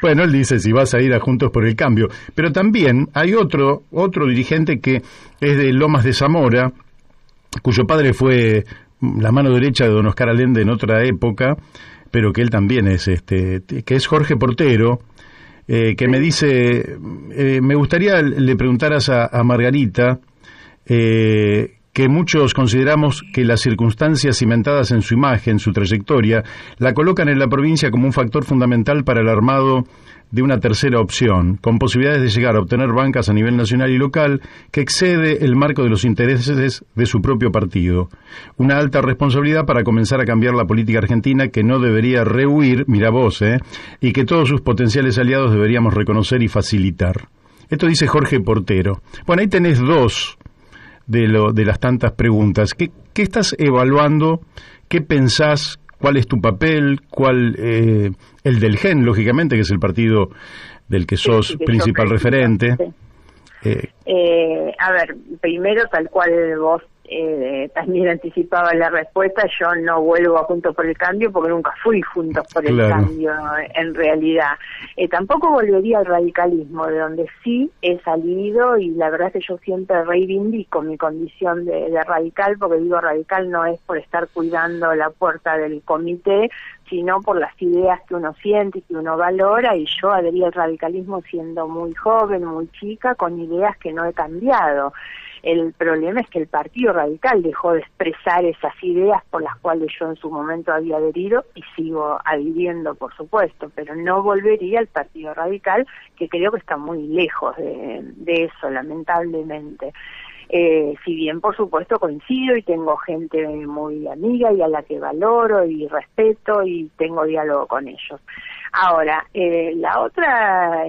Bueno, él dice si vas a ir a Juntos por el Cambio. Pero también hay otro dirigente que es de Lomas de Zamora, cuyo padre fue la mano derecha de don Oscar Allende en otra época, pero que él también es que es Jorge Portero, que me dice, me gustaría le preguntaras a Margarita, que muchos consideramos que las circunstancias cimentadas en su imagen, su trayectoria, la colocan en la provincia como un factor fundamental para el armado de una tercera opción, con posibilidades de llegar a obtener bancas a nivel nacional y local que excede el marco de los intereses de su propio partido. Una alta responsabilidad para comenzar a cambiar la política argentina, que no debería rehuir, mira vos, y que todos sus potenciales aliados deberíamos reconocer y facilitar. Esto dice Jorge Portero. Bueno, ahí tenés dos de las tantas preguntas. ¿Qué estás evaluando? ¿Qué pensás? ¿Cuál es tu papel? ¿Cuál el del GEN, lógicamente, que es el partido del que sos principal referente? A ver, primero, tal cual vos también anticipaba la respuesta, yo no vuelvo a Juntos por el Cambio porque nunca fui Juntos por el Cambio, en realidad. Tampoco volvería al radicalismo, de donde sí he salido, y la verdad es que yo siempre reivindico mi condición de radical, porque digo radical no es por estar cuidando la puerta del comité, sino por las ideas que uno siente y que uno valora, y yo adherí al radicalismo siendo muy joven, muy chica, con ideas que no he cambiado. El problema es que el Partido Radical dejó de expresar esas ideas por las cuales yo en su momento había adherido y sigo adhiriendo, por supuesto, pero no volvería al Partido Radical, que creo que está muy lejos de eso, lamentablemente. Si bien, por supuesto, coincido y tengo gente muy amiga y a la que valoro y respeto y tengo diálogo con ellos. Ahora, la otra,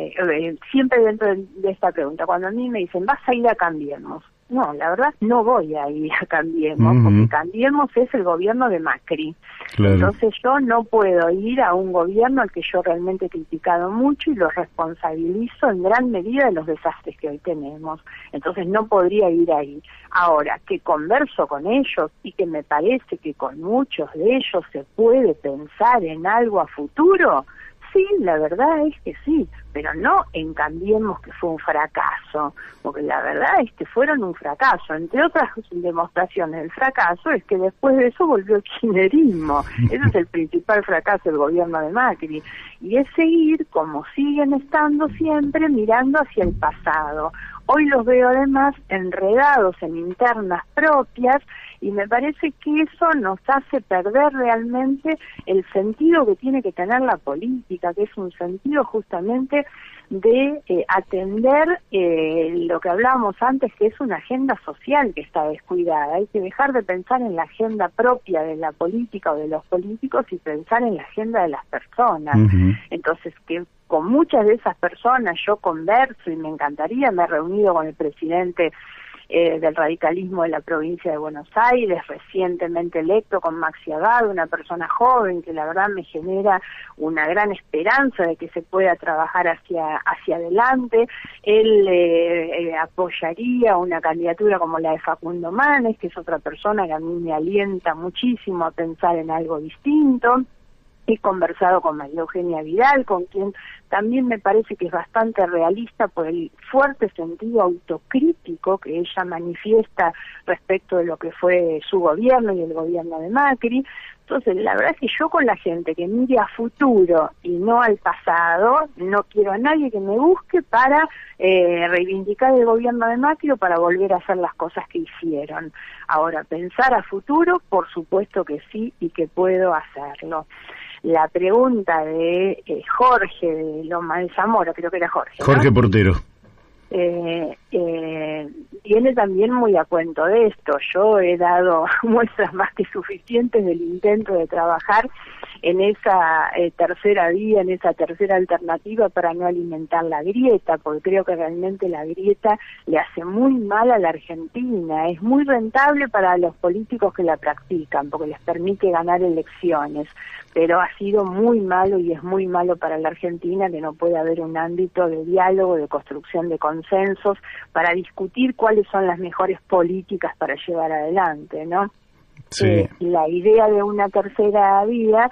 siempre dentro de esta pregunta, cuando a mí me dicen, vas a ir a Cambiemos. No, la verdad no voy a ir a Cambiemos, porque Cambiemos es el gobierno de Macri. Claro. Entonces yo no puedo ir a un gobierno al que yo realmente he criticado mucho y lo responsabilizo en gran medida de los desastres que hoy tenemos. Entonces no podría ir ahí. Ahora, que converso con ellos y que me parece que con muchos de ellos se puede pensar en algo a futuro, sí, la verdad es que sí, pero no en Cambiemos, que fue un fracaso, porque la verdad es que fueron un fracaso. Entre otras demostraciones del fracaso es que después de eso volvió el kirchnerismo. Ese es el principal fracaso del gobierno de Macri. Y es seguir, como siguen estando siempre, mirando hacia el pasado. Hoy los veo además enredados en internas propias y me parece que eso nos hace perder realmente el sentido que tiene que tener la política, que es un sentido justamente de atender lo que hablábamos antes, que es una agenda social que está descuidada. Hay que dejar de pensar en la agenda propia de la política o de los políticos y pensar en la agenda de las personas. Entonces, que con muchas de esas personas yo converso y me encantaría, me he reunido con el presidente del radicalismo de la provincia de Buenos Aires, recientemente electo, con Maxi Abad, una persona joven que la verdad me genera una gran esperanza de que se pueda trabajar hacia adelante. Él apoyaría una candidatura como la de Facundo Manes, que es otra persona que a mí me alienta muchísimo a pensar en algo distinto. He conversado con María Eugenia Vidal, con quien también me parece que es bastante realista por el fuerte sentido autocrítico que ella manifiesta respecto de lo que fue su gobierno y el gobierno de Macri. Entonces, la verdad es que yo con la gente que mire a futuro y no al pasado, no quiero a nadie que me busque para reivindicar el gobierno de Macri o para volver a hacer las cosas que hicieron. Ahora, pensar a futuro, por supuesto que sí y que puedo hacerlo. La pregunta de Jorge de Loma de Zamora, creo que era Jorge, ¿no? Jorge Portero. Viene también muy a cuento de esto. Yo he dado muestras más que suficientes del intento de trabajar en esa tercera vía, en esa tercera alternativa para no alimentar la grieta, porque creo que realmente la grieta le hace muy mal a la Argentina. Es muy rentable para los políticos que la practican, porque les permite ganar elecciones, pero ha sido muy malo y es muy malo para la Argentina que no puede haber un ámbito de diálogo, de construcción de consensos, para discutir cuáles son las mejores políticas para llevar adelante, ¿no? Sí. La idea de una tercera vía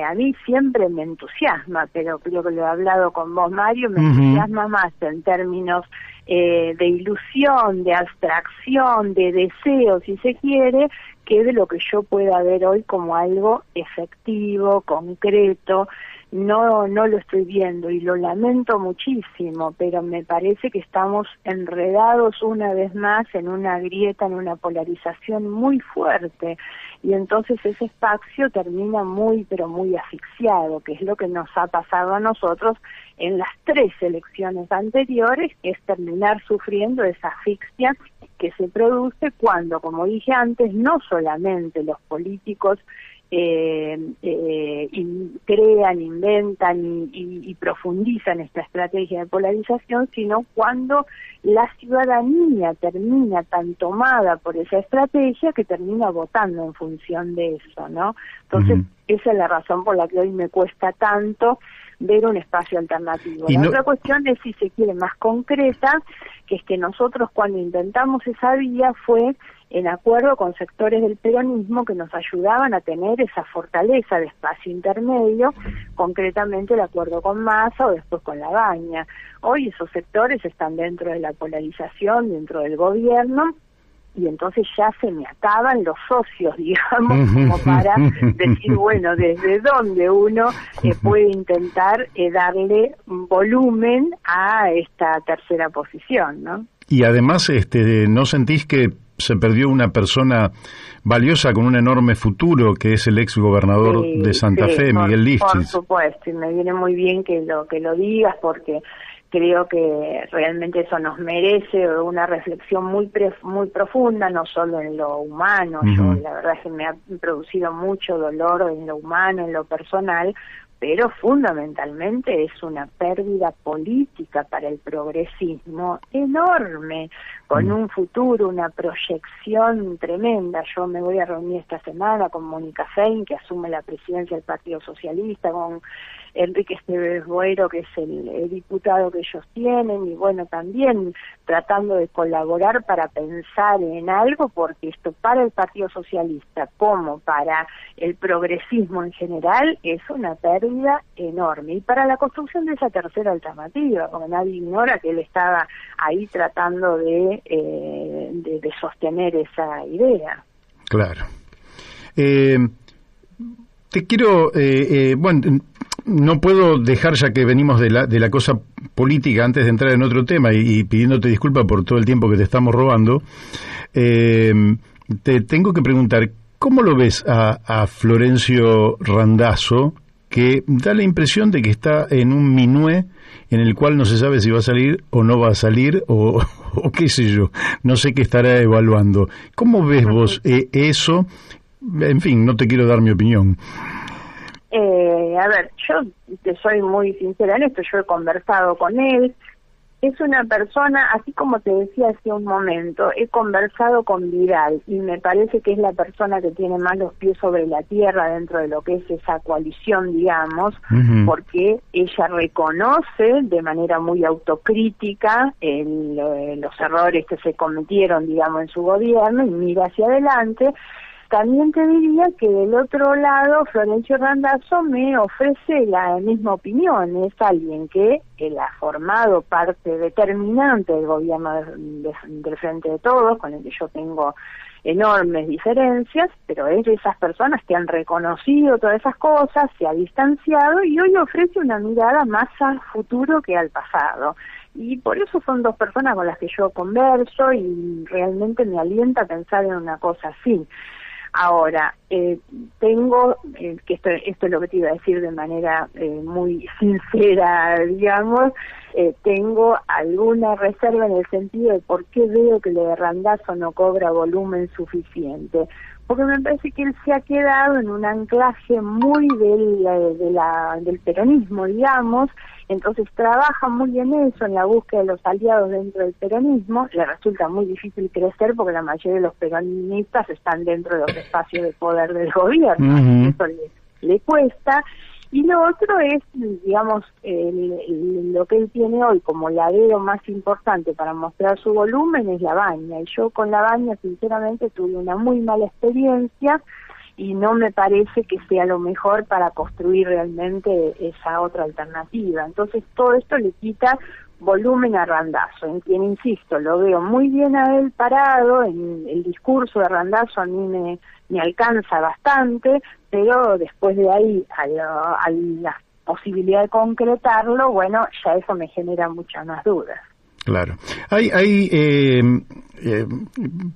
a mí siempre me entusiasma, pero creo que lo he hablado con vos, Mario, me entusiasma más en términos de ilusión, de abstracción, de deseo, si se quiere, que de lo que yo pueda ver hoy como algo efectivo, concreto. No lo estoy viendo y lo lamento muchísimo, pero me parece que estamos enredados una vez más en una grieta, en una polarización muy fuerte, y entonces ese espacio termina muy, pero muy asfixiado, que es lo que nos ha pasado a nosotros en las 3 elecciones anteriores, que es terminar sufriendo esa asfixia que se produce cuando, como dije antes, no solamente los políticos crean, inventan y profundizan esta estrategia de polarización, sino cuando la ciudadanía termina tan tomada por esa estrategia que termina votando en función de eso, ¿no? Entonces, esa es la razón por la que hoy me cuesta tanto ver un espacio alternativo. La otra cuestión es, si se quiere, más concreta, que es que nosotros cuando intentamos esa vía fue en acuerdo con sectores del peronismo que nos ayudaban a tener esa fortaleza de espacio intermedio, concretamente el acuerdo con Massa o después con Labaña. Hoy esos sectores están dentro de la polarización, dentro del gobierno, y entonces ya se me acaban los socios, digamos, como para decir, bueno, desde dónde uno puede intentar darle volumen a esta tercera posición, ¿no? Y además, ¿no sentís que se perdió una persona valiosa con un enorme futuro, que es el ex gobernador de Santa Fe, Miguel Lifchitz? Por supuesto, y me viene muy bien que lo digas, porque creo que realmente eso nos merece una reflexión muy profunda, no solo en lo humano. Yo, la verdad es que me ha producido mucho dolor en lo humano, en lo personal, pero fundamentalmente es una pérdida política para el progresismo enorme, con un futuro, una proyección tremenda. Yo me voy a reunir esta semana con Mónica Fein, que asume la presidencia del Partido Socialista, con Enrique Esteves Boero, que es el diputado que ellos tienen, y bueno, también tratando de colaborar para pensar en algo, porque esto para el Partido Socialista como para el progresismo en general es una pérdida enorme, y para la construcción de esa tercera alternativa, porque nadie ignora que él estaba ahí tratando de sostener esa idea. Claro. Te quiero, bueno, no puedo dejar, ya que venimos de la cosa política, antes de entrar en otro tema y pidiéndote disculpas por todo el tiempo que te estamos robando, te tengo que preguntar, ¿cómo lo ves a Florencio Randazzo, que da la impresión de que está en un minué en el cual no se sabe si va a salir o no va a salir, o qué sé yo, no sé qué estará evaluando? ¿Cómo ves vos eso? En fin, no te quiero dar mi opinión. A ver, yo te soy muy sincera en esto, yo he conversado con él, es una persona, así como te decía hace un momento, he conversado con Vidal y me parece que es la persona que tiene más los pies sobre la tierra dentro de lo que es esa coalición, digamos, porque ella reconoce de manera muy autocrítica los errores que se cometieron, digamos, en su gobierno y mira hacia adelante. También te diría que del otro lado, Florencio Randazzo me ofrece la misma opinión. Es alguien que él ha formado parte determinante del gobierno del Frente de Todos, con el que yo tengo enormes diferencias, pero es de esas personas que han reconocido todas esas cosas, se ha distanciado y hoy ofrece una mirada más al futuro que al pasado. Y por eso son dos personas con las que yo converso y realmente me alienta a pensar en una cosa así. Ahora, tengo, que esto es lo que te iba a decir de manera muy sincera, digamos, tengo alguna reserva en el sentido de por qué veo que lo de Randazzo no cobra volumen suficiente. Porque me parece que él se ha quedado en un anclaje muy del peronismo, digamos, entonces trabaja muy en eso, en la búsqueda de los aliados dentro del peronismo. Le resulta muy difícil crecer porque la mayoría de los peronistas están dentro de los espacios de poder del gobierno, eso le cuesta. Y lo otro es, digamos, lo que él tiene hoy como ladero más importante para mostrar su volumen es La Baña. Y yo con La Baña, sinceramente, tuve una muy mala experiencia y no me parece que sea lo mejor para construir realmente esa otra alternativa. Entonces todo esto le quita volumen a Randazzo, en quien, insisto, lo veo muy bien a él parado, en el discurso de Randazzo a mí me alcanza bastante, pero después de ahí a la posibilidad de concretarlo, bueno, ya eso me genera muchas más dudas. Claro. Hay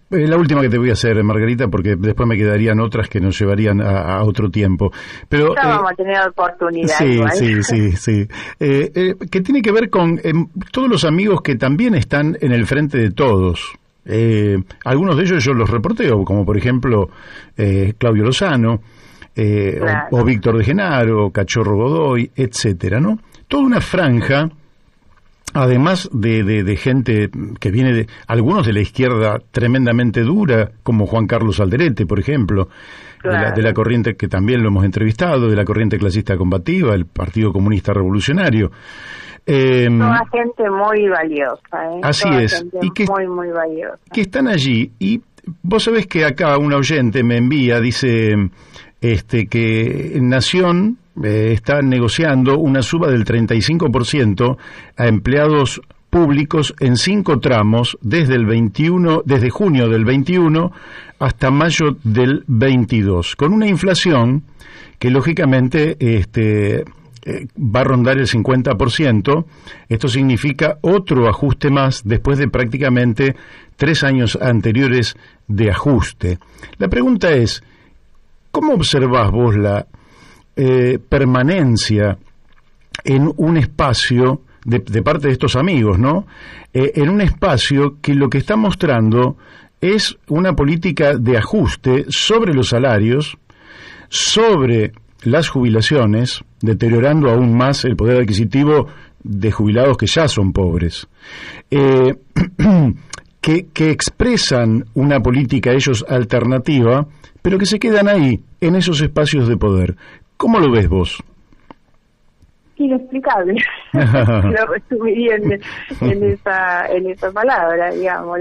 la última que te voy a hacer, Margarita, porque después me quedarían otras que nos llevarían a otro tiempo. Pero ya vamos a tener oportunidad. Sí, igual. sí. Que tiene que ver con todos los amigos que también están en el frente de todos. Algunos de ellos yo los reporteo, como por ejemplo Claudio Lozano, claro, o Víctor de Genaro, Cachorro Godoy, etcétera, ¿no? Toda una franja, además de gente que viene de algunos de la izquierda tremendamente dura, como Juan Carlos Alderete, por ejemplo, claro, de la corriente que también lo hemos entrevistado, de la corriente clasista combativa, el Partido Comunista Revolucionario. Toda gente muy valiosa, así toda es, y que, muy valiosa, que están allí. Y vos sabés que acá un oyente me envía, dice que Nación está negociando una suba del 35% a empleados públicos en 5 tramos desde junio del 21 hasta mayo del 22, con una inflación que lógicamente va a rondar el 50%. Esto significa otro ajuste más después de prácticamente 3 años anteriores de ajuste. La pregunta es, ¿cómo observás vos la permanencia en un espacio de parte de estos amigos, ¿no? En un espacio que lo que está mostrando es una política de ajuste sobre los salarios, sobre las jubilaciones, deteriorando aún más el poder adquisitivo de jubilados que ya son pobres, que expresan una política ellos alternativa, pero que se quedan ahí, en esos espacios de poder. ¿Cómo lo ves vos? Inexplicable. Lo resumiría en esa palabra, digamos.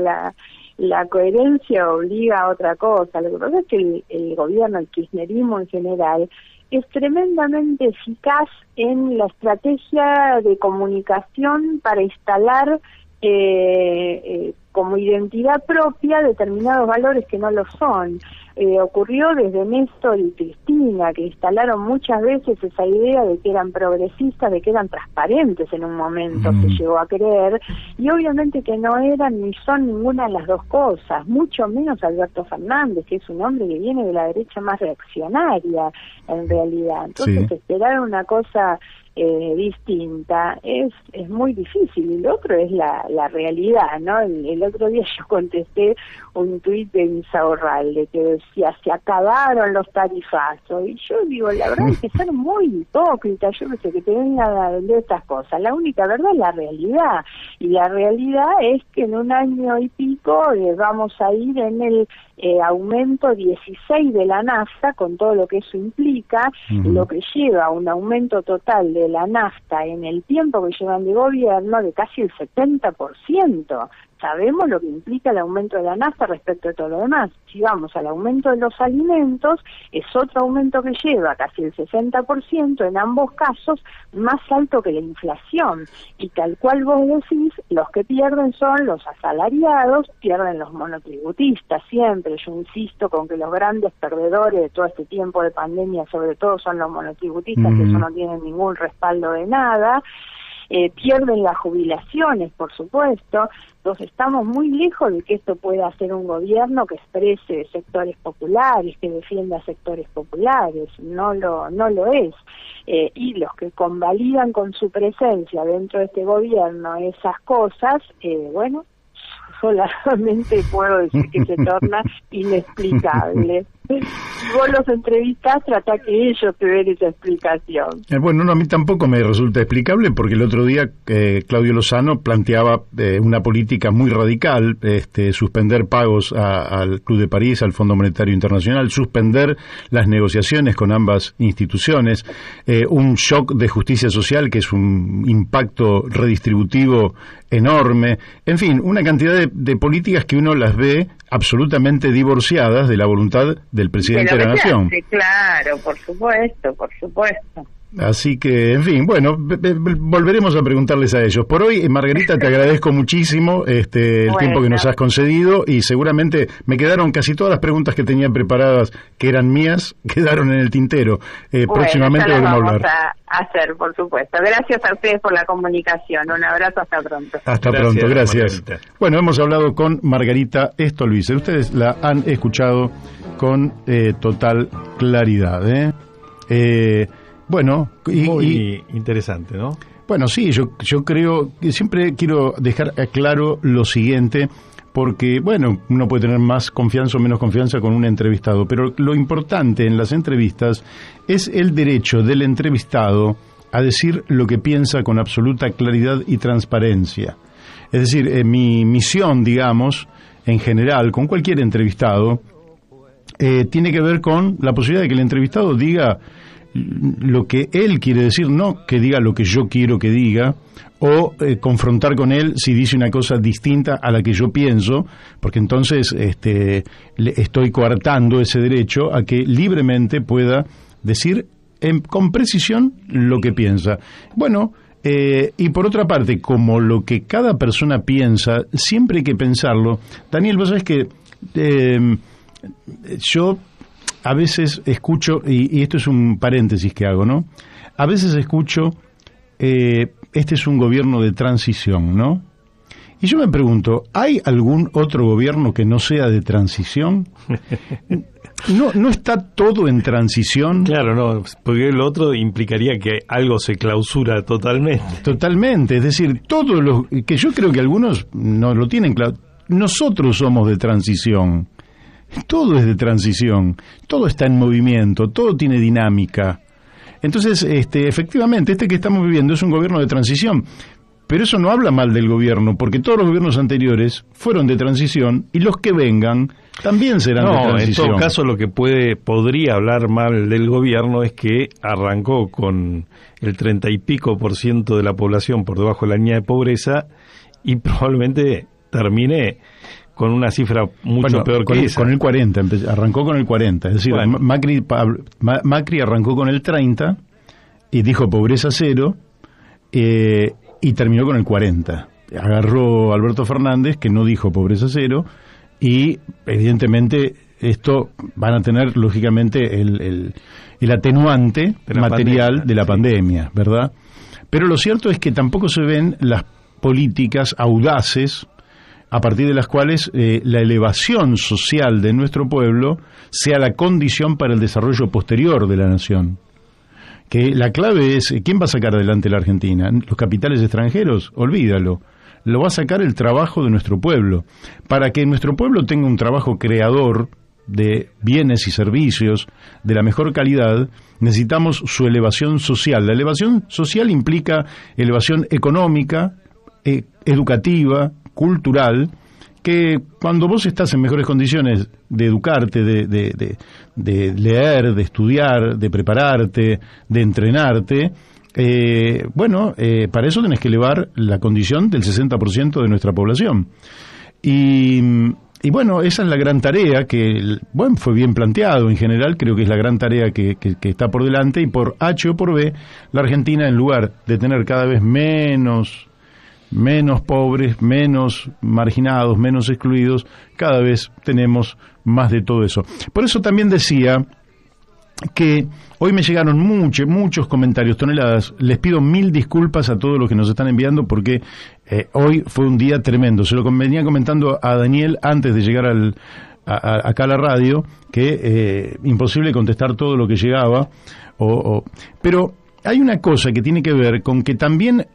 La coherencia obliga a otra cosa. Lo que pasa es que el gobierno, el kirchnerismo en general, es tremendamente eficaz en la estrategia de comunicación para instalar como identidad propia determinados valores que no lo son. Ocurrió desde Néstor y Cristina, que instalaron muchas veces esa idea de que eran progresistas, de que eran transparentes en un momento, se llegó a creer, y obviamente que no eran ni son ninguna de las dos cosas, mucho menos Alberto Fernández, que es un hombre que viene de la derecha más reaccionaria, en realidad. Entonces, esperar una cosa distinta es muy difícil, y lo otro es la realidad, ¿no? El otro día yo contesté un tuit de Insaurralde que decía: se acabaron los tarifazos, y yo digo, la verdad es que ser muy hipócrita, yo no sé, que te vengan a vender estas cosas. La única verdad es la realidad, y la realidad es que en un año y pico vamos a ir en el aumento 16 de la nafta, con todo lo que eso implica, lo que lleva a un aumento total de la nafta en el tiempo que llevan de gobierno de casi el 70%. Sabemos lo que implica el aumento de la nafta respecto de todo lo demás. Si vamos al aumento de los alimentos, es otro aumento que lleva casi el 60%, en ambos casos más alto que la inflación. Y tal cual vos decís, los que pierden son los asalariados, pierden los monotributistas siempre. Yo insisto con que los grandes perdedores de todo este tiempo de pandemia, sobre todo, son los monotributistas, que eso no tienen ningún respaldo de nada. Pierden las jubilaciones, por supuesto. Entonces estamos muy lejos de que esto pueda ser un gobierno que exprese sectores populares, que defienda sectores populares. No lo es. Y los que convalidan con su presencia dentro de este gobierno esas cosas, bueno, solamente puedo decir que se torna inexplicable. Si vos los entrevistás, trata que ellos te den esa explicación. Bueno, no, a mí tampoco me resulta explicable, porque el otro día Claudio Lozano planteaba una política muy radical, suspender pagos al Club de París, al Fondo Monetario Internacional, suspender las negociaciones con ambas instituciones, un shock de justicia social que es un impacto redistributivo enorme, en fin, una cantidad de políticas que uno las ve absolutamente divorciadas de la voluntad del presidente de la Nación. Claro, por supuesto. Así que, en fin, bueno, volveremos a preguntarles a ellos. Por hoy, Margarita, te agradezco muchísimo el tiempo que nos has concedido, y seguramente me quedaron casi todas las preguntas que tenía preparadas, que eran mías, quedaron en el tintero. Próximamente volvemos a hablar. A hacer, por supuesto. Gracias a ustedes por la comunicación. Un abrazo, hasta pronto. Hasta pronto, gracias. Margarita. Bueno, hemos hablado con Margarita Stolbizer. Ustedes la han escuchado con total claridad, bueno, muy interesante, ¿no? Bueno, sí, yo creo que siempre quiero dejar claro lo siguiente, porque, bueno, uno puede tener más confianza o menos confianza con un entrevistado, pero lo importante en las entrevistas es el derecho del entrevistado a decir lo que piensa con absoluta claridad y transparencia. Es decir, mi misión, digamos, en general, con cualquier entrevistado, tiene que ver con la posibilidad de que el entrevistado diga lo que él quiere decir, no que diga lo que yo quiero que diga, o confrontar con él si dice una cosa distinta a la que yo pienso, porque entonces le estoy coartando ese derecho a que libremente pueda decir con precisión lo que piensa. Bueno, y por otra parte, como lo que cada persona piensa, siempre hay que pensarlo. Daniel, vos sabés que yo a veces escucho, y esto es un paréntesis que hago, ¿no? A veces escucho, este es un gobierno de transición, ¿no? Y yo me pregunto, ¿hay algún otro gobierno que no sea de transición? ¿No está todo en transición? Claro, no, porque lo otro implicaría que algo se clausura totalmente. Totalmente, es decir, todo lo que yo creo que algunos no lo tienen claro. Nosotros somos de transición. Todo es de transición, todo está en movimiento, todo tiene dinámica. Entonces, efectivamente, este que estamos viviendo es un gobierno de transición. Pero eso no habla mal del gobierno, porque todos los gobiernos anteriores fueron de transición y los que vengan también serán de transición. En todo caso, lo que podría hablar mal del gobierno es que arrancó con el 30 y pico % de la población por debajo de la línea de pobreza y probablemente termine con una cifra mucho peor que esa. Con el 40, arrancó con el 40, es decir, Macri arrancó con el 30 y dijo pobreza cero, y terminó con el 40. Agarró Alberto Fernández, que no dijo pobreza cero, y evidentemente esto van a tener, lógicamente, el atenuante material de la pandemia, ¿verdad? Pero lo cierto es que tampoco se ven las políticas audaces a partir de las cuales la elevación social de nuestro pueblo sea la condición para el desarrollo posterior de la nación. Que la clave es, ¿quién va a sacar adelante la Argentina? ¿Los capitales extranjeros? Olvídalo. Lo va a sacar el trabajo de nuestro pueblo. Para que nuestro pueblo tenga un trabajo creador de bienes y servicios de la mejor calidad, necesitamos su elevación social. La elevación social implica elevación económica, educativa, cultural, que cuando vos estás en mejores condiciones de educarte, de leer, de estudiar, de prepararte, de entrenarte, para eso tenés que elevar la condición del 60% de nuestra población. Y bueno, esa es la gran tarea que, fue bien planteado en general, creo que es la gran tarea que está por delante, y por H o por B, la Argentina, en lugar de tener cada vez menos pobres, menos marginados, menos excluidos, cada vez tenemos más de todo eso. Por eso también decía que hoy me llegaron muchos comentarios, toneladas. Les pido 1000 disculpas a todos los que nos están enviando, porque hoy fue un día tremendo. Se lo venía comentando a Daniel antes de llegar acá a la radio, que imposible contestar todo lo que llegaba. Pero hay una cosa que tiene que ver con que también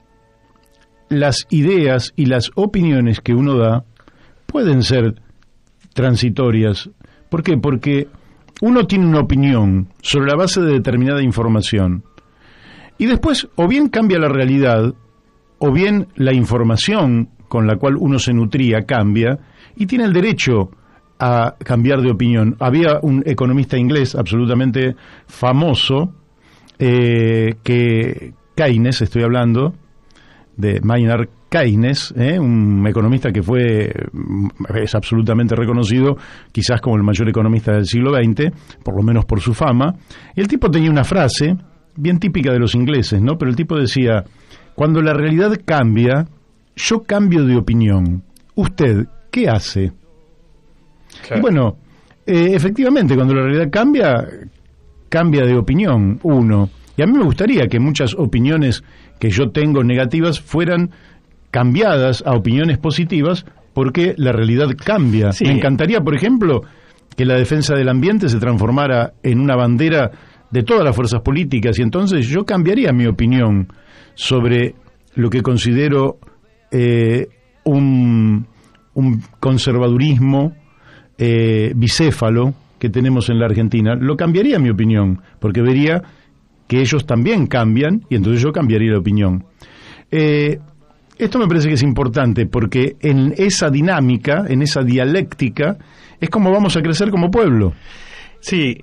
las ideas y las opiniones que uno da pueden ser transitorias. ¿Por qué? Porque uno tiene una opinión sobre la base de determinada información y después o bien cambia la realidad o bien la información con la cual uno se nutría cambia y tiene el derecho a cambiar de opinión. Había un economista inglés absolutamente famoso, que Keynes, estoy hablando de Maynard Keynes, un economista que es absolutamente reconocido, quizás como el mayor economista del siglo XX, por lo menos por su fama. Y el tipo tenía una frase bien típica de los ingleses, ¿no? Pero el tipo decía: cuando la realidad cambia, yo cambio de opinión. ¿Usted qué hace? Claro. Y bueno, efectivamente, cuando la realidad cambia de opinión uno. Y a mí me gustaría que muchas opiniones que yo tengo negativas fueran cambiadas a opiniones positivas, porque la realidad cambia. Sí. Me encantaría, por ejemplo, que la defensa del ambiente se transformara en una bandera de todas las fuerzas políticas, y entonces yo cambiaría mi opinión sobre lo que considero un conservadurismo bicéfalo que tenemos en la Argentina. Lo cambiaría mi opinión, porque vería que ellos también cambian, y entonces yo cambiaría la opinión. Esto me parece que es importante, porque en esa dinámica, en esa dialéctica, es como vamos a crecer como pueblo. Sí,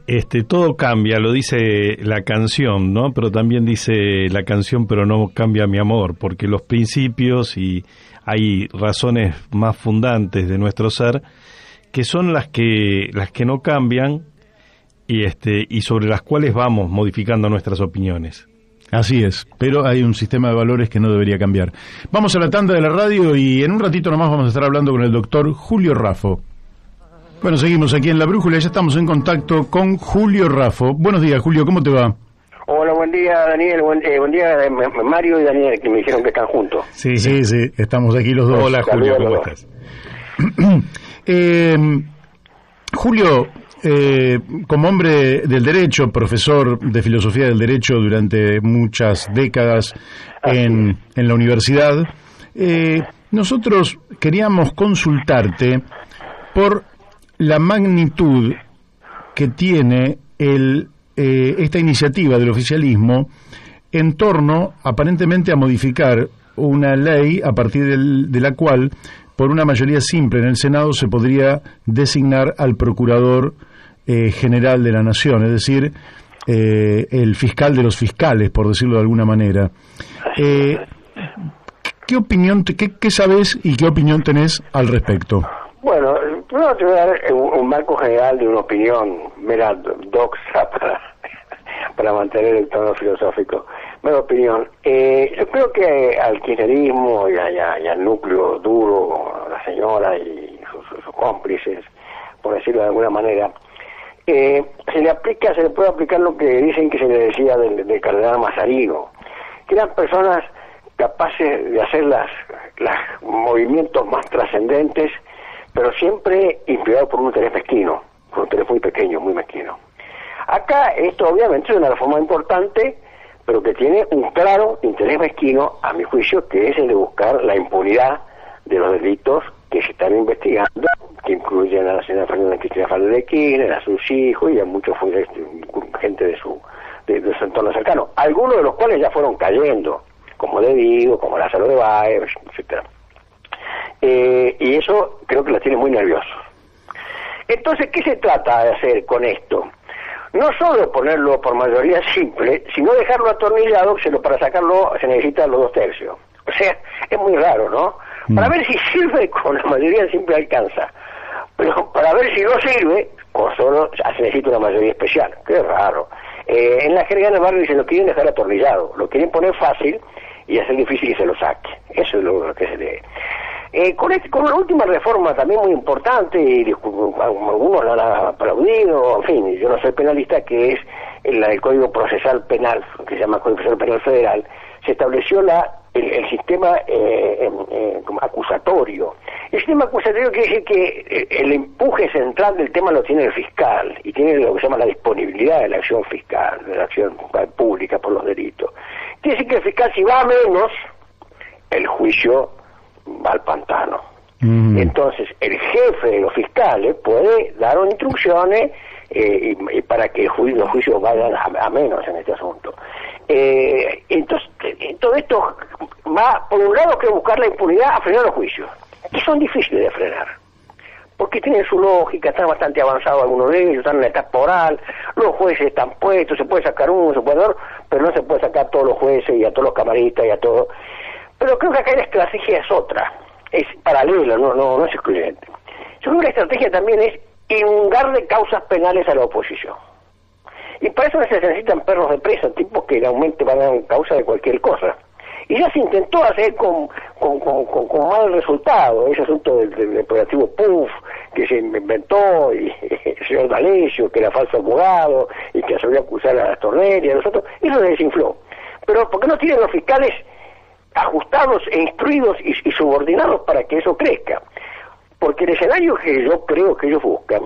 todo cambia, lo dice la canción, ¿no? Pero también dice la canción, pero no cambia mi amor, porque los principios y hay razones más fundantes de nuestro ser que son las que no cambian, y sobre las cuales vamos modificando nuestras opiniones. Así es, pero hay un sistema de valores que no debería cambiar. Vamos a la tanda de la radio y en un ratito nomás vamos a estar hablando con el doctor Julio Raffo. Bueno, seguimos aquí en La Brújula, ya estamos en contacto con Julio Raffo. Buenos días, Julio, ¿cómo te va? Hola, buen día, Daniel, buen día, Mario y Daniel, que me dijeron que están juntos. Sí, estamos aquí los dos. Hola, Julio, ¿cómo estás? Julio, como hombre del derecho, profesor de filosofía del derecho durante muchas décadas en la universidad, nosotros queríamos consultarte por la magnitud que tiene el esta iniciativa del oficialismo en torno, aparentemente, a modificar una ley a partir de la cual, por una mayoría simple en el Senado, se podría designar al Procurador General de la Nación, es decir, el fiscal de los fiscales, por decirlo de alguna manera. ¿Qué opinión, qué sabés y qué opinión tenés al respecto? Bueno, primero te voy a dar un marco general de una opinión mera doxa para mantener el tono filosófico. Mera opinión. Yo creo que al kirchnerismo y al núcleo duro, la señora y sus cómplices, por decirlo de alguna manera, se le puede aplicar lo que dicen que se le decía del cardenal Mazarino, que eran personas capaces de hacer los movimientos más trascendentes, pero siempre inspirado por un interés mezquino, por un interés muy pequeño, muy mezquino. Acá esto obviamente es una reforma importante, pero que tiene un claro interés mezquino, a mi juicio, que es el de buscar la impunidad de los delitos que se están investigando, que incluyen a la señora Fernanda Cristina Fernández de Kirchner, a sus hijos y a muchos gente de su entorno cercano, algunos de los cuales ya fueron cayendo, como De Vigo, como Lázaro de Báez, etcétera. Y eso creo que los tiene muy nerviosos. Entonces, ¿qué se trata de hacer con esto? No solo ponerlo por mayoría simple, sino dejarlo atornillado, para sacarlo se necesitan los 2/3. O sea, es muy raro, ¿no? Para ver si sirve con la mayoría simple alcanza. Pero para ver si no sirve, con solo se necesita una mayoría especial. Qué raro. En la jerga de barrio dicen, lo quieren dejar atornillado, lo quieren poner fácil y hacer difícil que se lo saque. Eso es lo que se lee. Con la última reforma también muy importante, y algunos la han aplaudido, en fin, yo no soy penalista, que es la del Código Procesal Penal, que se llama Código Procesal Penal Federal, se estableció el sistema acusatorio. El sistema acusatorio quiere decir que el empuje central del tema lo tiene el fiscal, y tiene lo que se llama la disponibilidad de la acción fiscal, de la acción pública por los delitos. Quiere decir que el fiscal, si va a menos, el juicio va al pantano. Entonces, el jefe de los fiscales puede dar instrucciones y para que los juicios vayan a menos en este asunto. Entonces, todo esto va, por un lado, que buscar la impunidad a frenar los juicios, que son difíciles de frenar, porque tienen su lógica, están bastante avanzados algunos de ellos, están en la etapa oral, los jueces están puestos, se puede sacar uno, se puede dar, pero no se puede sacar a todos los jueces y a todos los camaristas y a todos. Pero creo que acá la estrategia es otra, es paralela, no es excluyente. Yo creo que la estrategia también es inundar de causas penales a la oposición. Y para eso se necesitan perros de presa, tipos que realmente van a dar causa de cualquier cosa. Y ya se intentó hacer con mal resultado, ese asunto del operativo PUF, que se inventó, y el señor D'Alessio, que era falso abogado, y que solía acusar a las Tornelli y a nosotros, eso se desinfló. Pero ¿por qué no tienen los fiscales ajustados e instruidos y subordinados para que eso crezca? Porque el escenario que yo creo que ellos buscan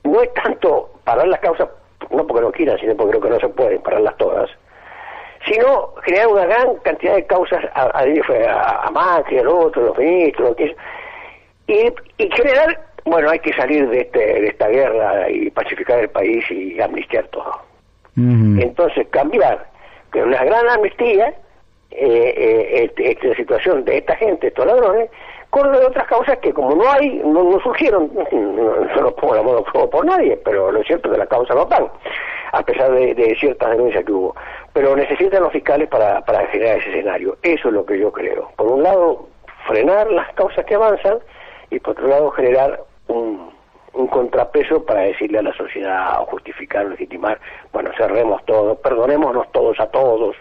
no es tanto parar las causas, no porque no quieran, sino porque creo que no se pueden pararlas todas, sino crear una gran cantidad de causas a Macri, al otro, los ministros, y generar, bueno, hay que salir de esta guerra y pacificar el país y amnistiar todo. Entonces cambiar que una gran amnistía esta situación de esta gente, estos ladrones, con de otras causas que como no surgieron, no lo pongo la mano por nadie, pero lo cierto es que las causas no están, a pesar de ciertas denuncias que hubo. Pero necesitan los fiscales para generar ese escenario. Eso es lo que yo creo. Por un lado, frenar las causas que avanzan, y por otro lado, generar un contrapeso para decirle a la sociedad, o justificar, o legitimar, bueno, cerremos todo, perdonémonos todos a todos,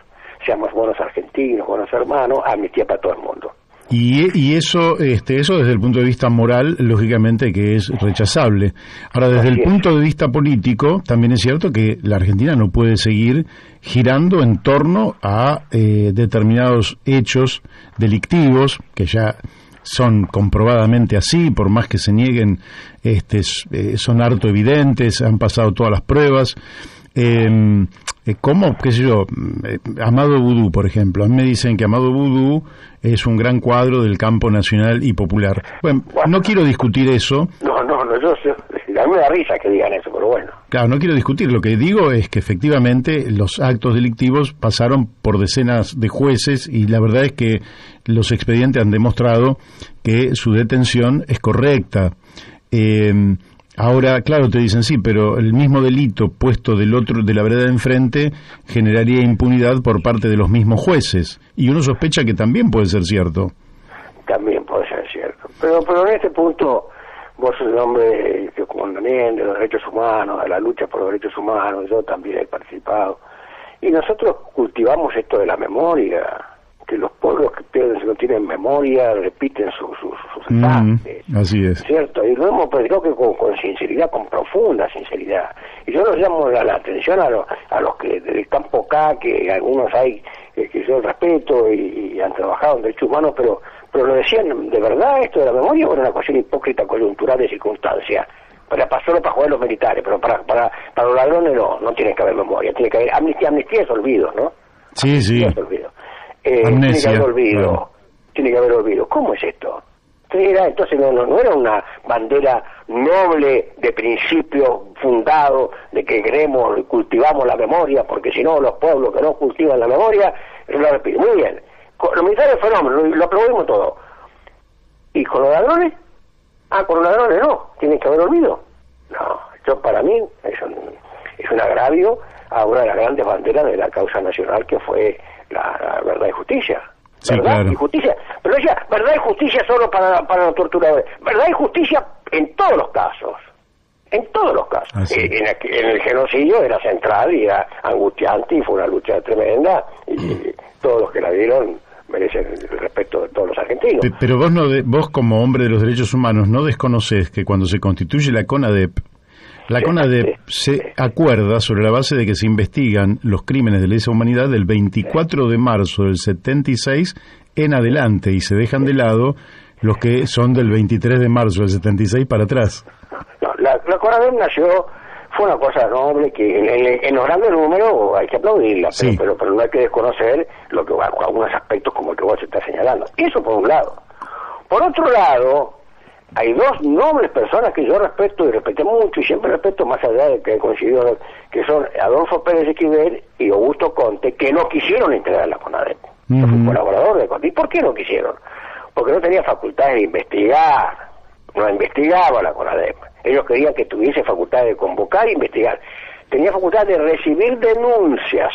seamos buenos argentinos, buenos hermanos, amnistía para todo el mundo. Y eso desde el punto de vista moral, lógicamente que es rechazable. Ahora, desde el punto de vista político, también es cierto que la Argentina no puede seguir girando en torno a determinados hechos delictivos, que ya son comprobadamente así, por más que se nieguen, son harto evidentes, han pasado todas las pruebas. ¿Cómo? ¿Qué sé yo? Amado Vudú, por ejemplo. A mí me dicen que Amado Vudú es un gran cuadro del campo nacional y popular. Bueno, no quiero discutir eso. No, yo sé. A mí me da risa que digan eso, pero bueno. Claro, no quiero discutir. Lo que digo es que efectivamente los actos delictivos pasaron por decenas de jueces y la verdad es que los expedientes han demostrado que su detención es correcta. Ahora, claro, te dicen sí, pero el mismo delito puesto del otro, de la vereda de enfrente, generaría impunidad por parte de los mismos jueces. Y uno sospecha que también puede ser cierto. También puede ser cierto. Pero en este punto, vos sos un hombre que también de los derechos humanos, de la lucha por los derechos humanos, yo también he participado. Y nosotros cultivamos esto de la memoria, que los pueblos que pierden, si no tienen memoria, repiten sus ataques. Así es. ¿Cierto? Y lo hemos predicado que con sinceridad, con profunda sinceridad. Y yo nos llamo la atención a los que del campo acá, que algunos hay que yo respeto y han trabajado en derechos humanos, pero lo decían de verdad esto de la memoria, o era una cuestión hipócrita, coyuntural de circunstancia. Solo para jugar los militares, pero para los ladrones no tiene que haber memoria, tiene que haber amnistía es olvido, ¿no? Sí, sí. Es olvido. Tiene que haber olvido, claro. Tiene que haber olvido. ¿Cómo es esto? Entonces no era una bandera noble de principio fundado de que queremos y cultivamos la memoria, porque si no los pueblos que no cultivan la memoria, lo repito. Muy bien, los militares fenómenos, lo aplaudimos todo. ¿Y con los ladrones? Con los ladrones no, tiene que haber olvido. No, yo para mí es un agravio a una de las grandes banderas de la causa nacional, que fue la verdad y justicia. Sí, verdad claro. Y justicia, pero ella, verdad y justicia solo para los torturadores, verdad y justicia en todos los casos, en el genocidio era central y era angustiante y fue una lucha tremenda y todos los que la dieron merecen el respeto de todos los argentinos. Pero vos como hombre de los derechos humanos no desconocés que cuando se constituye la CONADEP, se acuerda sobre la base de que se investigan los crímenes de lesa humanidad del 24 de marzo del 76 en adelante y se dejan de lado los que son del 23 de marzo del 76 para atrás. No, la CONADEP nació, fue una cosa noble que en los grandes números hay que aplaudirla, sí. pero no hay que desconocer algunos aspectos como el que vos estás señalando. Eso por un lado. Por otro lado, hay dos nobles personas que yo respeto y respeté mucho y siempre respeto, más allá de que he coincidido, que son Adolfo Pérez Esquivel y Augusto Conte, que no quisieron integrar la CONADEP. Yo fui colaborador de Conte. ¿Y por qué no quisieron? Porque no tenía facultades de investigar, no investigaba la CONADEP. Ellos querían que tuviese facultades de convocar e investigar. Tenía facultad de recibir denuncias.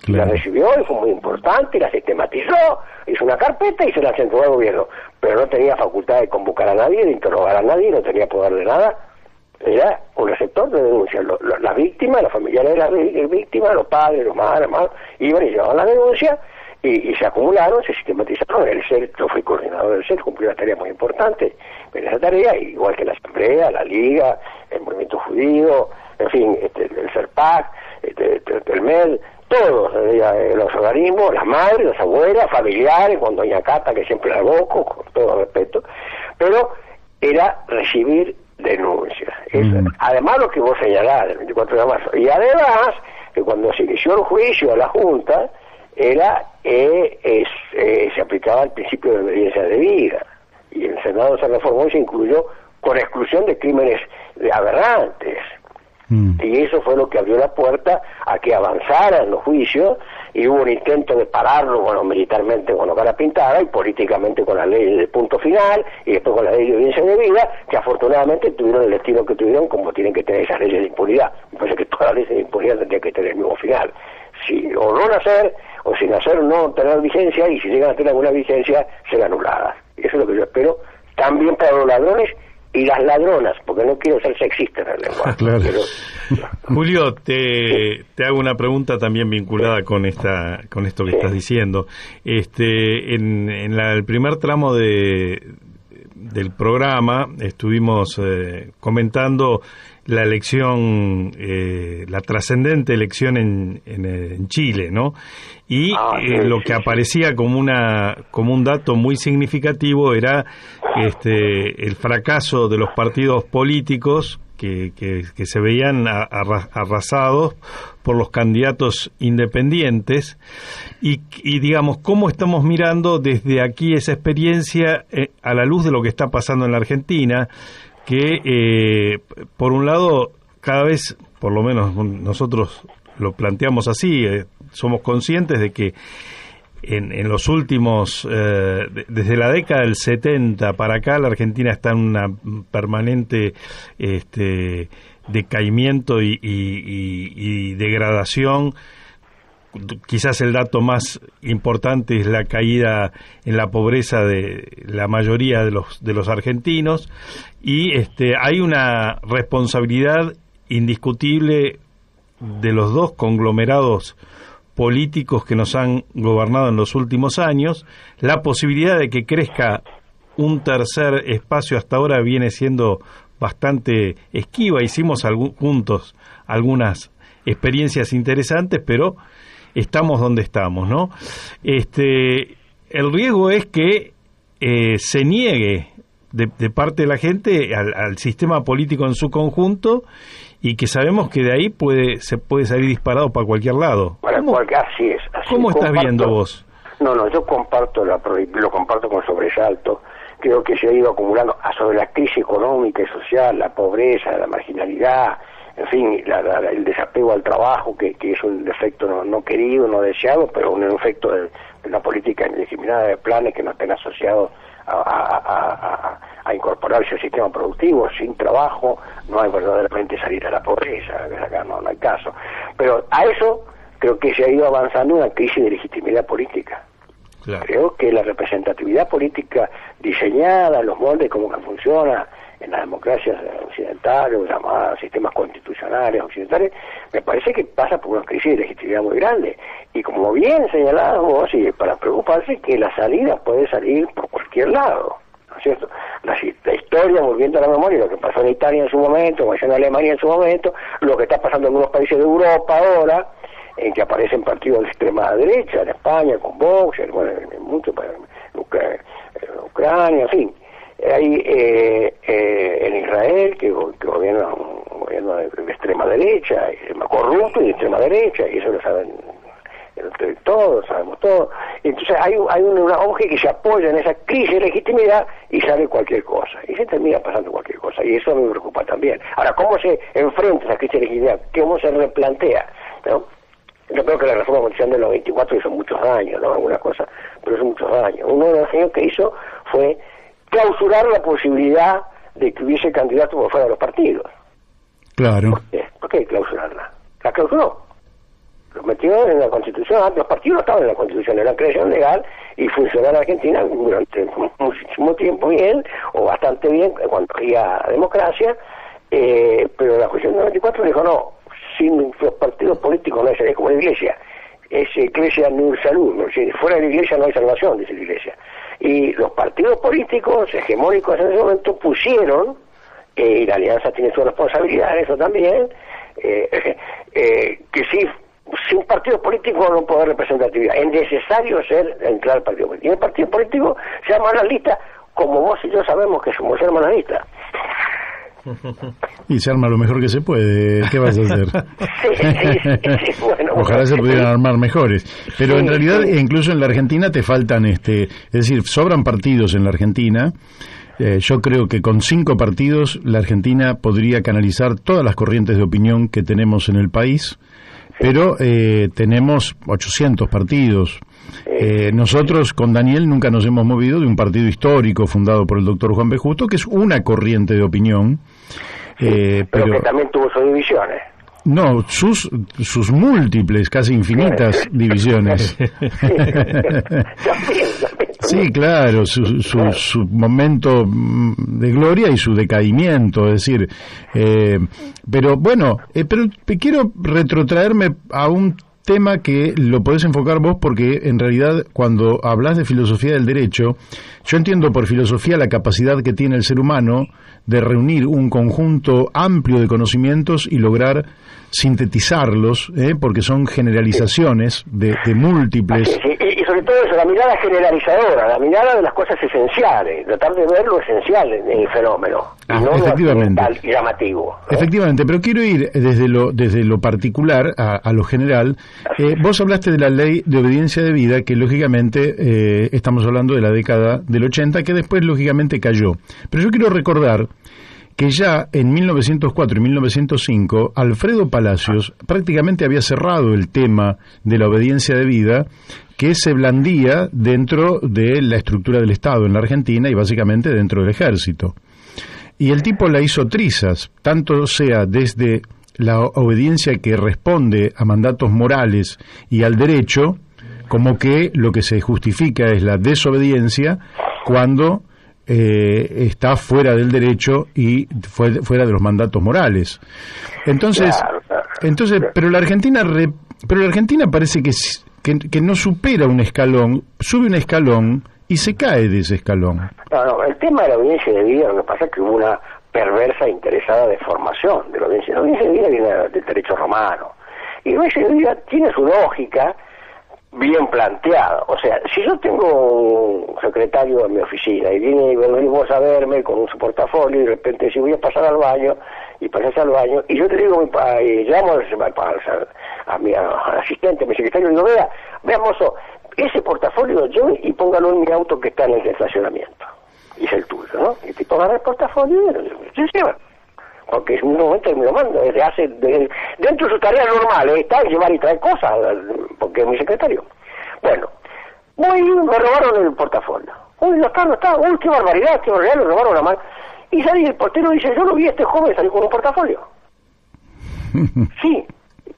Claro. La recibió y fue muy importante, la sistematizó, hizo una carpeta y se la entregó al gobierno, pero no tenía facultad de convocar a nadie, de interrogar a nadie, no tenía poder de nada. Era un receptor de denuncias. Las víctimas, los familiares de las víctimas, los padres, los madres, hermanos, iban y llevaban la denuncia y se acumularon, se sistematizaron. El CER, yo fui coordinador del CER, cumplió una tarea muy importante en esa tarea, igual que la Asamblea, la Liga, el Movimiento Judío, en fin, el CERPAC, el MED, todos los organismos, las madres, las abuelas, familiares, con doña Cata, que siempre la evoco, con todo respeto, pero era recibir denuncias. Además lo que vos señalás, el 24 de marzo, y además que cuando se inició el juicio a la Junta, se aplicaba el principio de obediencia debida, y el Senado se reformó y se incluyó con exclusión de crímenes aberrantes. Y eso fue lo que abrió la puerta a que avanzaran los juicios, y hubo un intento de pararlo, militarmente con la cara pintada y políticamente con la ley de punto final y después con la ley de audiencia debida, que afortunadamente tuvieron el destino que tuvieron, como tienen que tener esas leyes de impunidad. Me parece que todas las leyes de impunidad tendrían que tener el mismo final. O no nacer, o sin nacer no tener vigencia, y si llegan a tener alguna vigencia, ser anuladas. Eso es lo que yo espero, también para los ladrones y las ladronas, porque no quiero ser sexista en el lenguaje. Claro. Julio, te hago una pregunta también vinculada con esto que estás diciendo. En el primer tramo del programa estuvimos comentando la elección, la trascendente elección en Chile, ¿no? Y lo que aparecía como un dato muy significativo era el fracaso de los partidos políticos que se veían arrasados por los candidatos independientes y digamos, ¿cómo estamos mirando desde aquí esa experiencia a la luz de lo que está pasando en la Argentina que, por un lado, cada vez, por lo menos nosotros lo planteamos así, somos conscientes de que en los últimos, desde la década del 70 para acá, la Argentina está en una permanente decaimiento y degradación. Quizás el dato más importante es la caída en la pobreza de la mayoría de los argentinos, y hay una responsabilidad indiscutible de los dos conglomerados políticos que nos han gobernado en los últimos años. La posibilidad de que crezca un tercer espacio hasta ahora viene siendo bastante esquiva. Hicimos juntos algunas experiencias interesantes, pero estamos donde estamos, ¿no? El riesgo es que se niegue de parte de la gente al sistema político en su conjunto, y que sabemos que de ahí se puede salir disparado para cualquier lado. Así es. ¿Cómo estás viendo vos? No, yo comparto lo comparto con sobresalto. Creo que se ha ido acumulando sobre la crisis económica y social, la pobreza, la marginalidad, en fin, el desapego al trabajo, que es un efecto no querido, no deseado, pero un efecto de una política indiscriminada de planes que no estén asociados a incorporarse al sistema productivo. Sin trabajo no hay verdaderamente salir a la pobreza, acá no hay caso. Pero a eso creo que se ha ido avanzando una crisis de legitimidad política. Claro. Creo que la representatividad política diseñada, los moldes como que funciona en las democracias occidentales, llamadas sistemas constitucionales occidentales, me parece que pasa por una crisis de legitimidad muy grande. Y como bien señalabas vos, y para preocuparse, que la salida puede salir por cualquier lado, ¿no es cierto? La historia, volviendo a la memoria, lo que pasó en Italia en su momento, lo que pasó en Alemania en su momento, lo que está pasando en algunos países de Europa ahora, en que aparecen partidos de extrema derecha, en España con Vox, en muchos países, Ucrania, en fin. Hay en Israel que gobierna un gobierno de extrema derecha, corrupto y de extrema derecha, y eso lo saben todos, sabemos todo. Entonces hay un auge que se apoya en esa crisis de legitimidad y sale cualquier cosa, y se termina pasando cualquier cosa, y eso me preocupa también. Ahora, ¿cómo se enfrenta esa crisis de legitimidad? ¿Cómo se replantea? ¿No? Yo creo que la reforma constitucional de los 24 hizo muchos daños, ¿no? Alguna cosa, pero hizo muchos daños. Uno de los daños que hizo fue clausurar la posibilidad de que hubiese candidatos por fuera de los partidos. Claro. ¿Por qué clausurarla? La clausuró. Lo metió en la Constitución. Antes los partidos no estaban en la Constitución, era creación legal y funcionó en Argentina durante muchísimo tiempo bien, o bastante bien, cuando había democracia, pero la Constitución del 94 dijo no, sin los partidos políticos no hay salvación, es como la Iglesia. Es Iglesia nur salud, ¿no? Fuera de la Iglesia no hay salvación, dice la Iglesia. Y los partidos políticos hegemónicos en ese momento pusieron, y la Alianza tiene su responsabilidad en eso también, que si un partido político no puede haber representatividad, es necesario entrar al partido político. Y el partido político se llama la lista, como vos y yo sabemos que somos hermanos listas. Y se arma lo mejor que se puede. ¿Qué vas a hacer? Sí, bueno, ojalá se pudieran armar mejores. Pero en realidad, incluso en la Argentina te faltan, es decir, sobran partidos en la Argentina. Yo creo que con 5 partidos la Argentina podría canalizar todas las corrientes de opinión que tenemos en el país, pero tenemos 800 partidos. Nosotros con Daniel nunca nos hemos movido de un partido histórico fundado por el doctor Juan B. Justo, que es una corriente de opinión. Pero que también tuvo sus divisiones. No, sus múltiples, casi infinitas divisiones. Sí, claro, su momento de gloria y su decaimiento, es decir, pero bueno, pero quiero retrotraerme a un tema que lo podés enfocar vos, porque en realidad cuando hablas de filosofía del derecho, yo entiendo por filosofía la capacidad que tiene el ser humano de reunir un conjunto amplio de conocimientos y lograr sintetizarlos, porque son generalizaciones de múltiples... Y sobre todo eso, la mirada generalizadora, la mirada de las cosas esenciales, tratar de ver lo esencial en el fenómeno, y no efectivamente. Lo y llamativo, ¿no? Efectivamente, pero quiero ir desde lo particular a lo general. Vos hablaste de la ley de obediencia debida, que lógicamente estamos hablando de la década del 80, que después lógicamente cayó. Pero yo quiero recordar que ya en 1904 y 1905 Alfredo Palacios prácticamente había cerrado el tema de la obediencia debida que se blandía dentro de la estructura del Estado en la Argentina y básicamente dentro del ejército. Y el tipo la hizo trizas, tanto sea desde la obediencia que responde a mandatos morales y al derecho, como que lo que se justifica es la desobediencia cuando está fuera del derecho y fuera de los mandatos morales. Entonces, pero la Argentina parece que no supera un escalón, sube un escalón y se cae de ese escalón. No, el tema de la obediencia debida, lo que pasa es que hubo una perversa interesada deformación de la obediencia. La obediencia debida viene del derecho romano. Y la obediencia debida tiene su lógica bien planteada. O sea, si yo tengo un secretario en mi oficina y venimos a verme con su portafolio y de repente si voy a pasar al baño, y pasas al baño, y yo te digo, llamo a mi asistente, a mi secretario, y digo, vea mozo, ese portafolio yo y póngalo en mi auto que está en el estacionamiento. Y es el tuyo, ¿no? Y el tipo agarra el portafolio y se lleva. Porque en un momento me lo manda, dentro de sus tareas normales, está llevar y traer cosas, porque es mi secretario. Bueno, me robaron el portafolio. Uy, no está, uy, qué barbaridad, lo robaron la mano. Y salí, el portero dice, yo lo vi a este joven salir con un portafolio. Sí,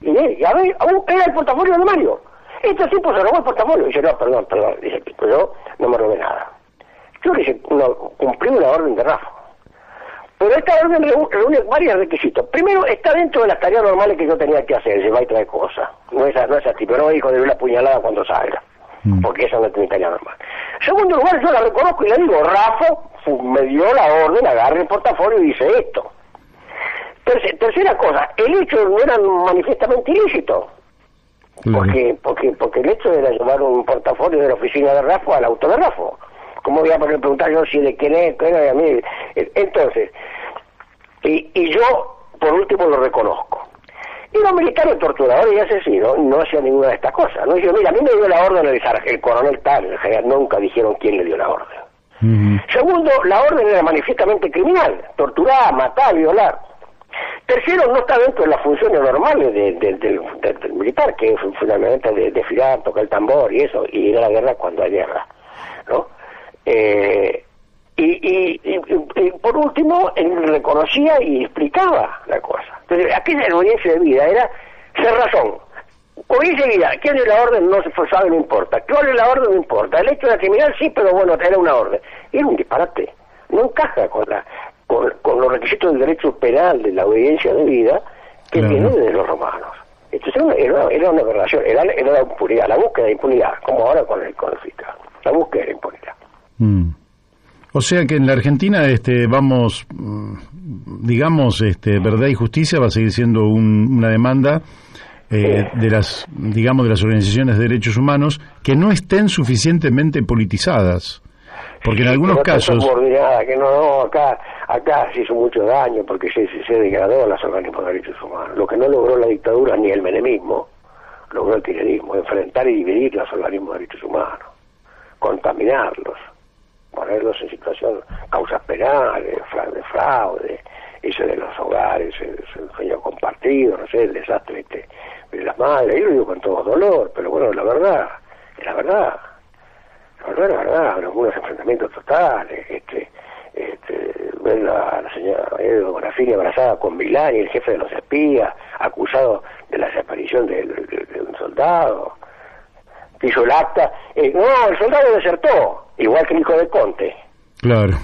y a ver, era el portafolio de Mario. Este tipo se robó el portafolio. Dice, no, perdón, dice el tipo, yo no me robé nada. Yo le dije, cumplí una orden de RAF. Pero esta orden reúne varios requisitos. Primero, está dentro de las tareas normales que yo tenía que hacer, llevar y traer cosas. No es tipo, no dijo de una puñalada cuando salga, porque esa no es mi tarea normal. Segundo lugar, yo la reconozco y le digo, Rafo me dio la orden, agarre el portafolio y dice esto. Tercera cosa, el hecho no era manifiestamente ilícito. Porque el hecho era llevar un portafolio de la oficina de Rafo al auto de Rafo. ¿Cómo voy a poder preguntar yo si de quién es? A mí? Entonces, y yo, por último, lo reconozco. Y los militares torturadores y asesinos no hacían ninguna de estas cosas. No dijeron, mira, a mí me dio la orden el coronel tal, el general, nunca dijeron quién le dio la orden. Segundo, la orden era manifiestamente criminal, torturar, matar, violar. Tercero, no está dentro de las funciones normales del militar, que es fundamentalmente desfilar, tocar el tambor y eso, y ir a la guerra cuando hay guerra, ¿no? Y por último, él reconocía y explicaba la cosa. Entonces, aquí la obediencia de vida era ser razón. Obediencia de vida, ¿quién es la orden? No se sabe, no importa. ¿Cuál es la orden? No importa. El hecho de criminal sí, pero bueno, era una orden. Y era un disparate. No encaja con los requisitos del derecho penal de la obediencia de vida que viene de los romanos. Entonces era una aberración, era la impunidad, la búsqueda de impunidad, como ahora con el fiscal, la búsqueda de impunidad. O sea que en la Argentina vamos, digamos, verdad y justicia va a seguir siendo una demanda de las organizaciones de derechos humanos que no estén suficientemente politizadas. Porque en algunos casos... Que acá se hizo mucho daño porque se degradó a los organismos de derechos humanos. Lo que no logró la dictadura ni el menemismo, logró el kirchnerismo, enfrentar y dividir los organismos de derechos humanos, contaminarlos, ponerlos en situación, causas penales, de fraude, eso de los hogares, el sueño compartido, no sé, el desastre de las madres. Yo lo digo con todo dolor, pero bueno, la verdad, algunos enfrentamientos totales, ver a la señora Bonafini abrazada con Milani, el jefe de los espías, acusado de la desaparición de un soldado, que hizo el acta. No, el soldado desertó, igual que el hijo de Conte. Claro.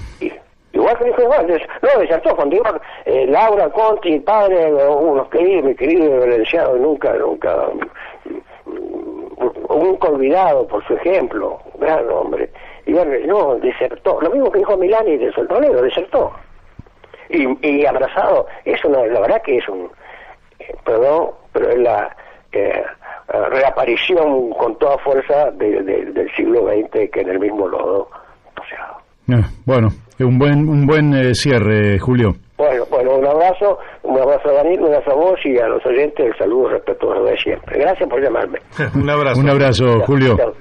Igual que el hijo de Conte. No, desertó cuando iba Laura, Conte, el padre, mi querido Valenciano, nunca olvidado por su ejemplo, gran hombre. Y no, desertó. Lo mismo que dijo Milani del Soldonero, desertó. Y abrazado, la verdad que es pero es la reaparición con toda fuerza del siglo XX que en el mismo lodo paseado. Bueno, un buen cierre, Julio. Bueno, un abrazo, Un abrazo a Daniel, un abrazo a vos y a los oyentes, el saludo respetuoso de siempre. Gracias por llamarme. Un abrazo. Un abrazo, Julio. Chao.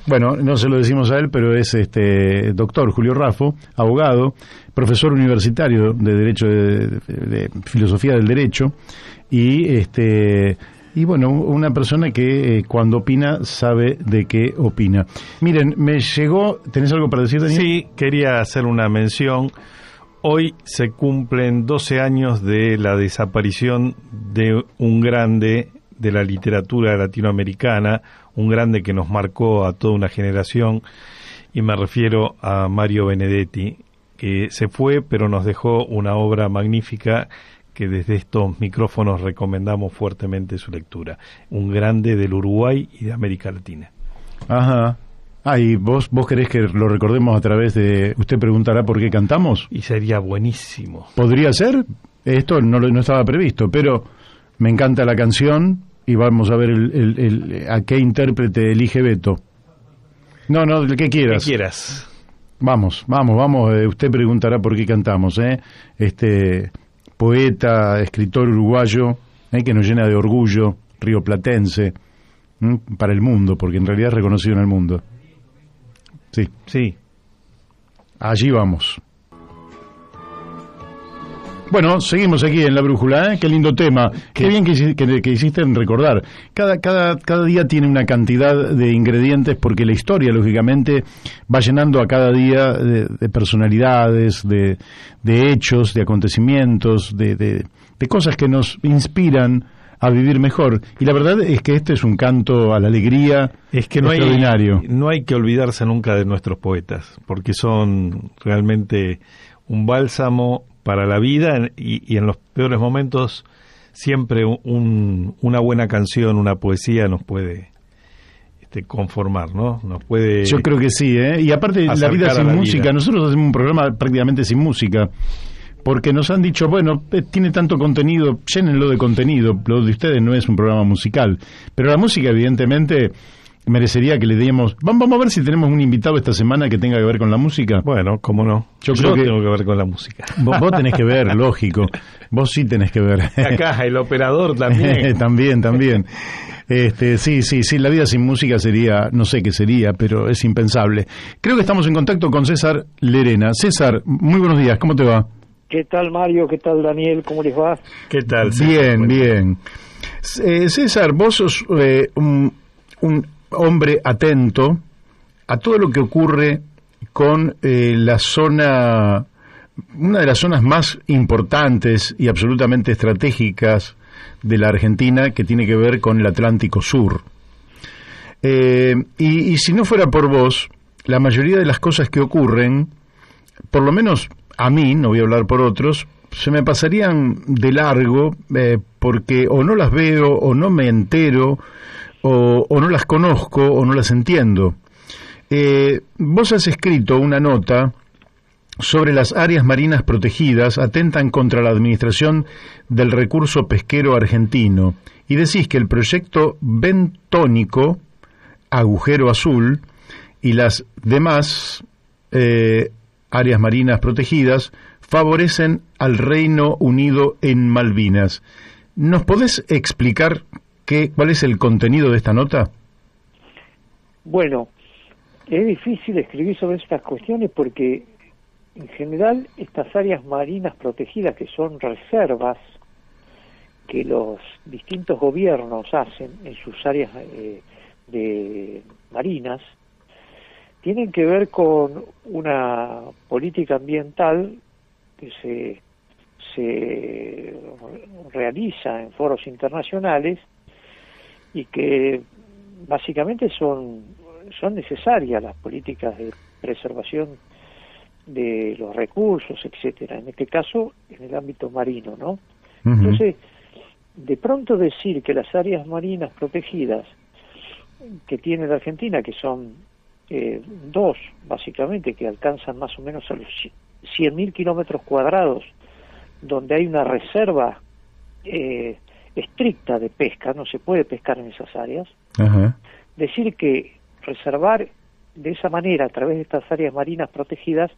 Bueno, no se lo decimos a él, pero es doctor Julio Raffo, abogado, profesor universitario de Derecho de Filosofía del Derecho y bueno, una persona que cuando opina sabe de qué opina. Miren, me llegó, ¿tenés algo para decir, Daniel? Sí, quería hacer una mención. Hoy se cumplen 12 años de la desaparición de un grande de la literatura latinoamericana, un grande que nos marcó a toda una generación, y me refiero a Mario Benedetti, que se fue, pero nos dejó una obra magnífica que desde estos micrófonos recomendamos fuertemente su lectura. Un grande del Uruguay y de América Latina. Ajá. ¿Y vos querés que lo recordemos a través de... Usted preguntará por qué cantamos? Y sería buenísimo. ¿Podría ser? Esto no estaba previsto, pero me encanta la canción y vamos a ver a qué intérprete elige Beto. No, el que quieras. ¿Qué quieras? Vamos. Usted preguntará por qué cantamos, poeta, escritor uruguayo, que nos llena de orgullo, rioplatense, para el mundo, porque en realidad es reconocido en el mundo. Sí. Allí vamos. Bueno, seguimos aquí en La Brújula, Qué lindo tema. Qué bien que hiciste en recordar. Cada día tiene una cantidad de ingredientes porque la historia, lógicamente, va llenando a cada día de personalidades, de hechos, de acontecimientos, de cosas que nos inspiran a vivir mejor. Y la verdad es que este es un canto a la alegría extraordinario. No hay que olvidarse nunca de nuestros poetas, porque son realmente un bálsamo para la vida y en los peores momentos siempre una buena canción, una poesía nos puede conformar, ¿no? Nos puede. Yo creo que sí, Y aparte la vida sin música, nosotros hacemos un programa prácticamente sin música. Porque nos han dicho, bueno, tiene tanto contenido, llénenlo de contenido, lo de ustedes no es un programa musical. Pero la música, evidentemente, merecería que le demos... Vamos a ver si tenemos un invitado esta semana que tenga que ver con la música. Bueno, cómo no. Yo creo que tengo que ver con la música. Vos tenés que ver, lógico. Vos sí tenés que ver. Acá, el operador también. También. Sí, la vida sin música sería, no sé qué sería, pero es impensable. Creo que estamos en contacto con César Lerena. César, muy buenos días, ¿cómo te va? ¿Qué tal, Mario? ¿Qué tal, Daniel? ¿Cómo les va? ¿Qué tal? Bien. César, vos sos un hombre atento a todo lo que ocurre con la zona, una de las zonas más importantes y absolutamente estratégicas de la Argentina, que tiene que ver con el Atlántico Sur. Y si no fuera por vos, la mayoría de las cosas que ocurren, por lo menos a mí, no voy a hablar por otros, se me pasarían de largo porque o no las veo, o no me entero, o no las conozco, o no las entiendo. Vos has escrito una nota sobre las áreas marinas protegidas atentan contra la administración del recurso pesquero argentino y decís que el proyecto bentónico, agujero azul, y las demás áreas marinas protegidas favorecen al Reino Unido en Malvinas. ¿Nos podés explicar cuál es el contenido de esta nota? Bueno, es difícil escribir sobre estas cuestiones porque en general estas áreas marinas protegidas, que son reservas que los distintos gobiernos hacen en sus áreas de marinas, tienen que ver con una política ambiental que se realiza en foros internacionales y que básicamente son necesarias las políticas de preservación de los recursos, etcétera, en este caso en el ámbito marino, ¿no? Uh-huh. Entonces, de pronto decir que las áreas marinas protegidas que tiene la Argentina, que son dos, básicamente, que alcanzan más o menos a los 100.000 kilómetros cuadrados, donde hay una reserva estricta de pesca, no se puede pescar en esas áreas. Uh-huh. Decir que reservar de esa manera, a través de estas áreas marinas protegidas,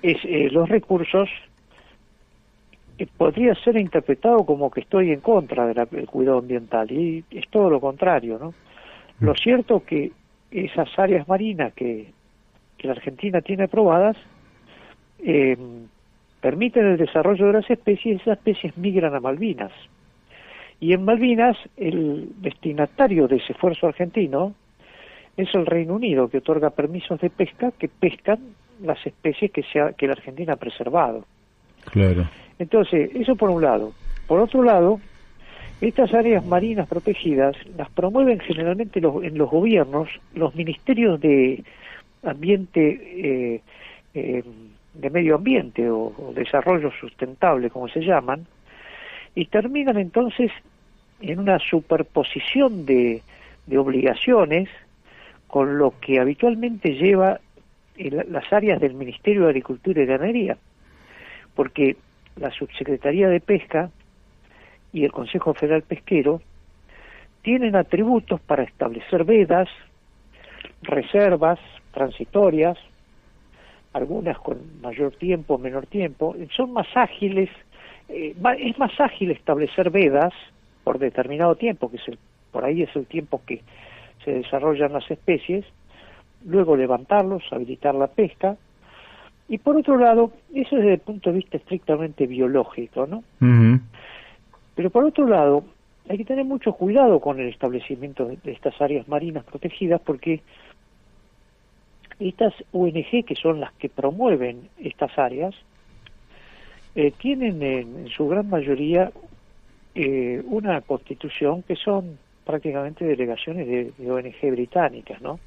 es los recursos podría ser interpretado como que estoy en contra del cuidado ambiental, y es todo lo contrario, ¿no? Lo cierto que esas áreas marinas que la Argentina tiene aprobadas permiten el desarrollo de las especies. Esas especies migran a Malvinas, y en Malvinas el destinatario de ese esfuerzo argentino es el Reino Unido, que otorga permisos de pesca que pescan las especies que la Argentina ha preservado. Claro. Entonces, eso por un lado. Por otro lado, estas áreas marinas protegidas las promueven generalmente en los gobiernos, los ministerios de ambiente, de medio ambiente o desarrollo sustentable, como se llaman, y terminan entonces en una superposición de obligaciones con lo que habitualmente lleva las áreas del Ministerio de Agricultura y Ganadería, porque la Subsecretaría de Pesca y el Consejo Federal Pesquero tienen atributos para establecer vedas, reservas transitorias, algunas con mayor tiempo, menor tiempo. Son más ágiles, es más ágil establecer vedas por determinado tiempo, que por ahí es el tiempo que se desarrollan las especies, luego levantarlos, habilitar la pesca. Y por otro lado, eso es desde el punto de vista estrictamente biológico, ¿no? Uh-huh. Pero por otro lado, hay que tener mucho cuidado con el establecimiento de estas áreas marinas protegidas, porque estas ONG, que son las que promueven estas áreas, tienen en su gran mayoría una constitución que son prácticamente delegaciones de ONG británicas, ¿no?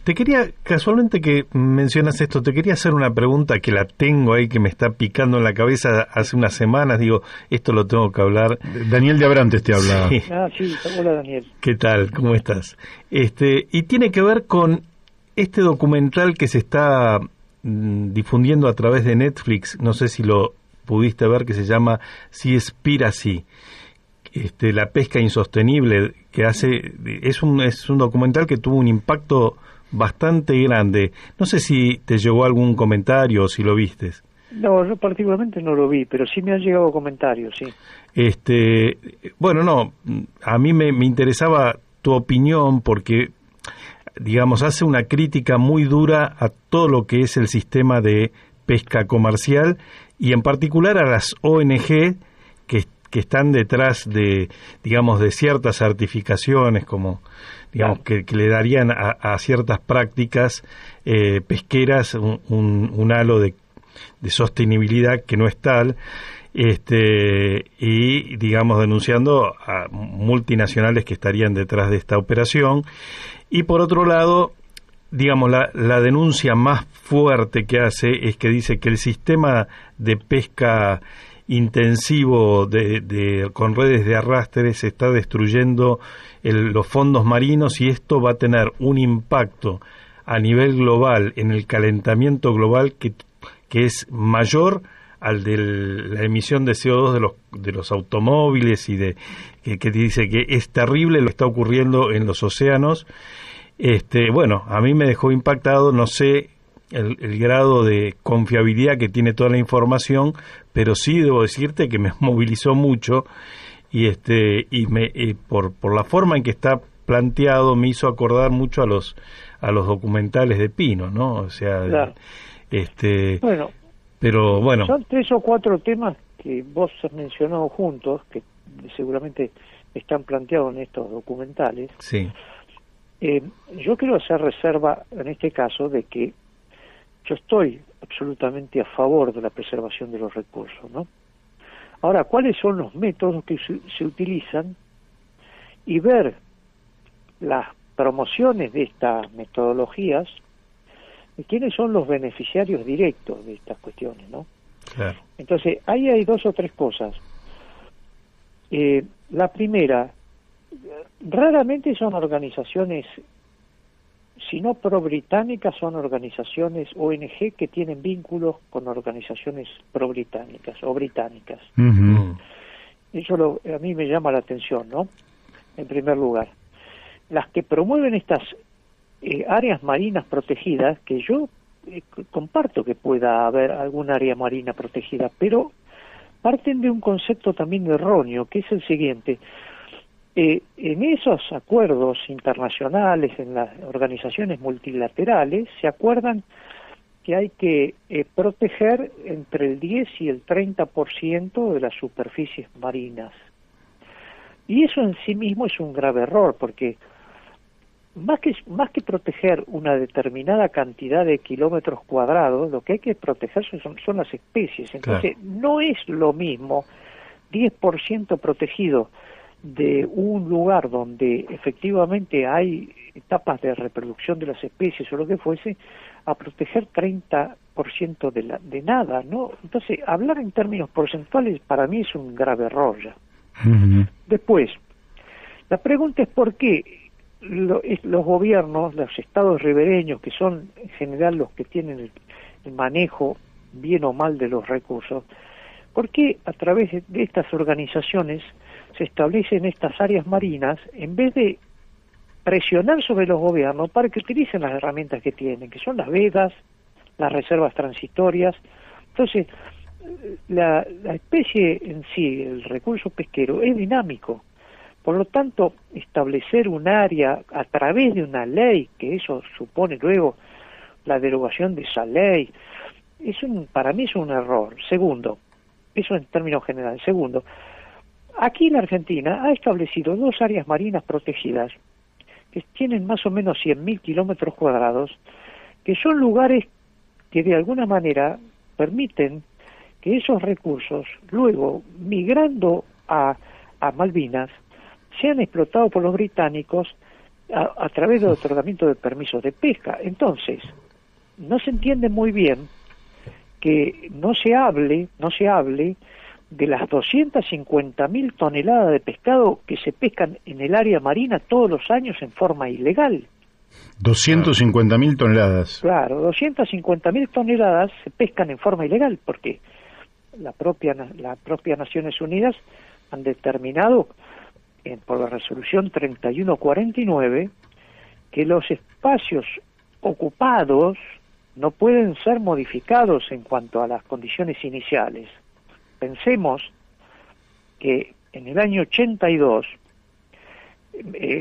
Te quería, casualmente que mencionas esto, te quería hacer una pregunta que la tengo ahí, que me está picando en la cabeza hace unas semanas. Digo, esto lo tengo que hablar. Daniel de Abrantes te habla. Sí. Sí, hola Daniel. ¿Qué tal? ¿Cómo estás? Y tiene que ver con este documental que se está difundiendo a través de Netflix, no sé si lo pudiste ver, que se llama Seaspiracy. La pesca insostenible que hace, es un documental que tuvo un impacto bastante grande. No sé si te llegó algún comentario o si lo vistes. No, yo particularmente no lo vi, pero sí me han llegado comentarios, sí. Bueno, no, a mí me interesaba tu opinión porque, digamos, hace una crítica muy dura a todo lo que es el sistema de pesca comercial y en particular a las ONG que están detrás de, digamos, de ciertas certificaciones, como, digamos, que le darían a ciertas prácticas pesqueras un halo de sostenibilidad que no es tal, y, digamos, denunciando a multinacionales que estarían detrás de esta operación. Y por otro lado, digamos, la denuncia más fuerte que hace es que dice que el sistema de pesca intensivo con redes de arrastre se está destruyendo los fondos marinos, y esto va a tener un impacto a nivel global en el calentamiento global que es mayor al de la emisión de CO2 de los automóviles, y que dice que es terrible lo que está ocurriendo en los océanos. Bueno, a mí me dejó impactado, no sé el grado de confiabilidad que tiene toda la información, pero sí debo decirte que me movilizó mucho, y por la forma en que está planteado me hizo acordar mucho a los documentales de Pino, ¿no? O sea, claro. Bueno, pero bueno, son 3 o 4 temas que vos has mencionado juntos, que seguramente están planteados en estos documentales. Sí. Yo quiero hacer reserva en este caso de que yo estoy absolutamente a favor de la preservación de los recursos, ¿no? Ahora, ¿cuáles son los métodos que se utilizan? Y ver las promociones de estas metodologías y quiénes son los beneficiarios directos de estas cuestiones, ¿no? Claro. Entonces, ahí hay 2 o 3 cosas. La primera, raramente son organizaciones, si no pro-británicas, son organizaciones ONG que tienen vínculos con organizaciones pro-británicas o británicas. Uh-huh. Eso a mí me llama la atención, ¿no? En primer lugar. Las que promueven estas áreas marinas protegidas, que yo comparto que pueda haber algún área marina protegida, pero parten de un concepto también erróneo, que es el siguiente. En esos acuerdos internacionales, en las organizaciones multilaterales, se acuerdan que hay que proteger entre el 10 y el 30% de las superficies marinas. Y eso en sí mismo es un grave error, porque más que proteger una determinada cantidad de kilómetros cuadrados, lo que hay que proteger son las especies. Entonces, no es lo mismo 10% protegido de un lugar donde efectivamente hay etapas de reproducción de las especies o lo que fuese, a proteger 30% de nada, ¿no? Entonces, hablar en términos porcentuales para mí es un grave error ya. Uh-huh. Después, la pregunta es por qué los gobiernos, los estados ribereños, que son en general los que tienen el manejo bien o mal de los recursos, ¿por qué a través de estas organizaciones se establecen estas áreas marinas en vez de presionar sobre los gobiernos para que utilicen las herramientas que tienen, que son las vedas, las reservas transitorias? Entonces, la especie en sí, el recurso pesquero, es dinámico. Por lo tanto, establecer un área a través de una ley, que eso supone luego la derogación de esa ley, para mí es un error. Segundo, eso en términos generales. Segundo, aquí la Argentina ha establecido 2 áreas marinas protegidas que tienen más o menos 100.000 kilómetros cuadrados, que son lugares que de alguna manera permiten que esos recursos, luego migrando a Malvinas, sean explotados por los británicos a través del otorgamiento de permisos de pesca. Entonces, no se entiende muy bien que no se hable de las 250.000 toneladas de pescado que se pescan en el área marina todos los años en forma ilegal. 250.000 toneladas. Claro, 250.000 toneladas se pescan en forma ilegal, porque la propia Naciones Unidas han determinado por la resolución 3149 que los espacios ocupados no pueden ser modificados en cuanto a las condiciones iniciales. Pensemos que en el año 82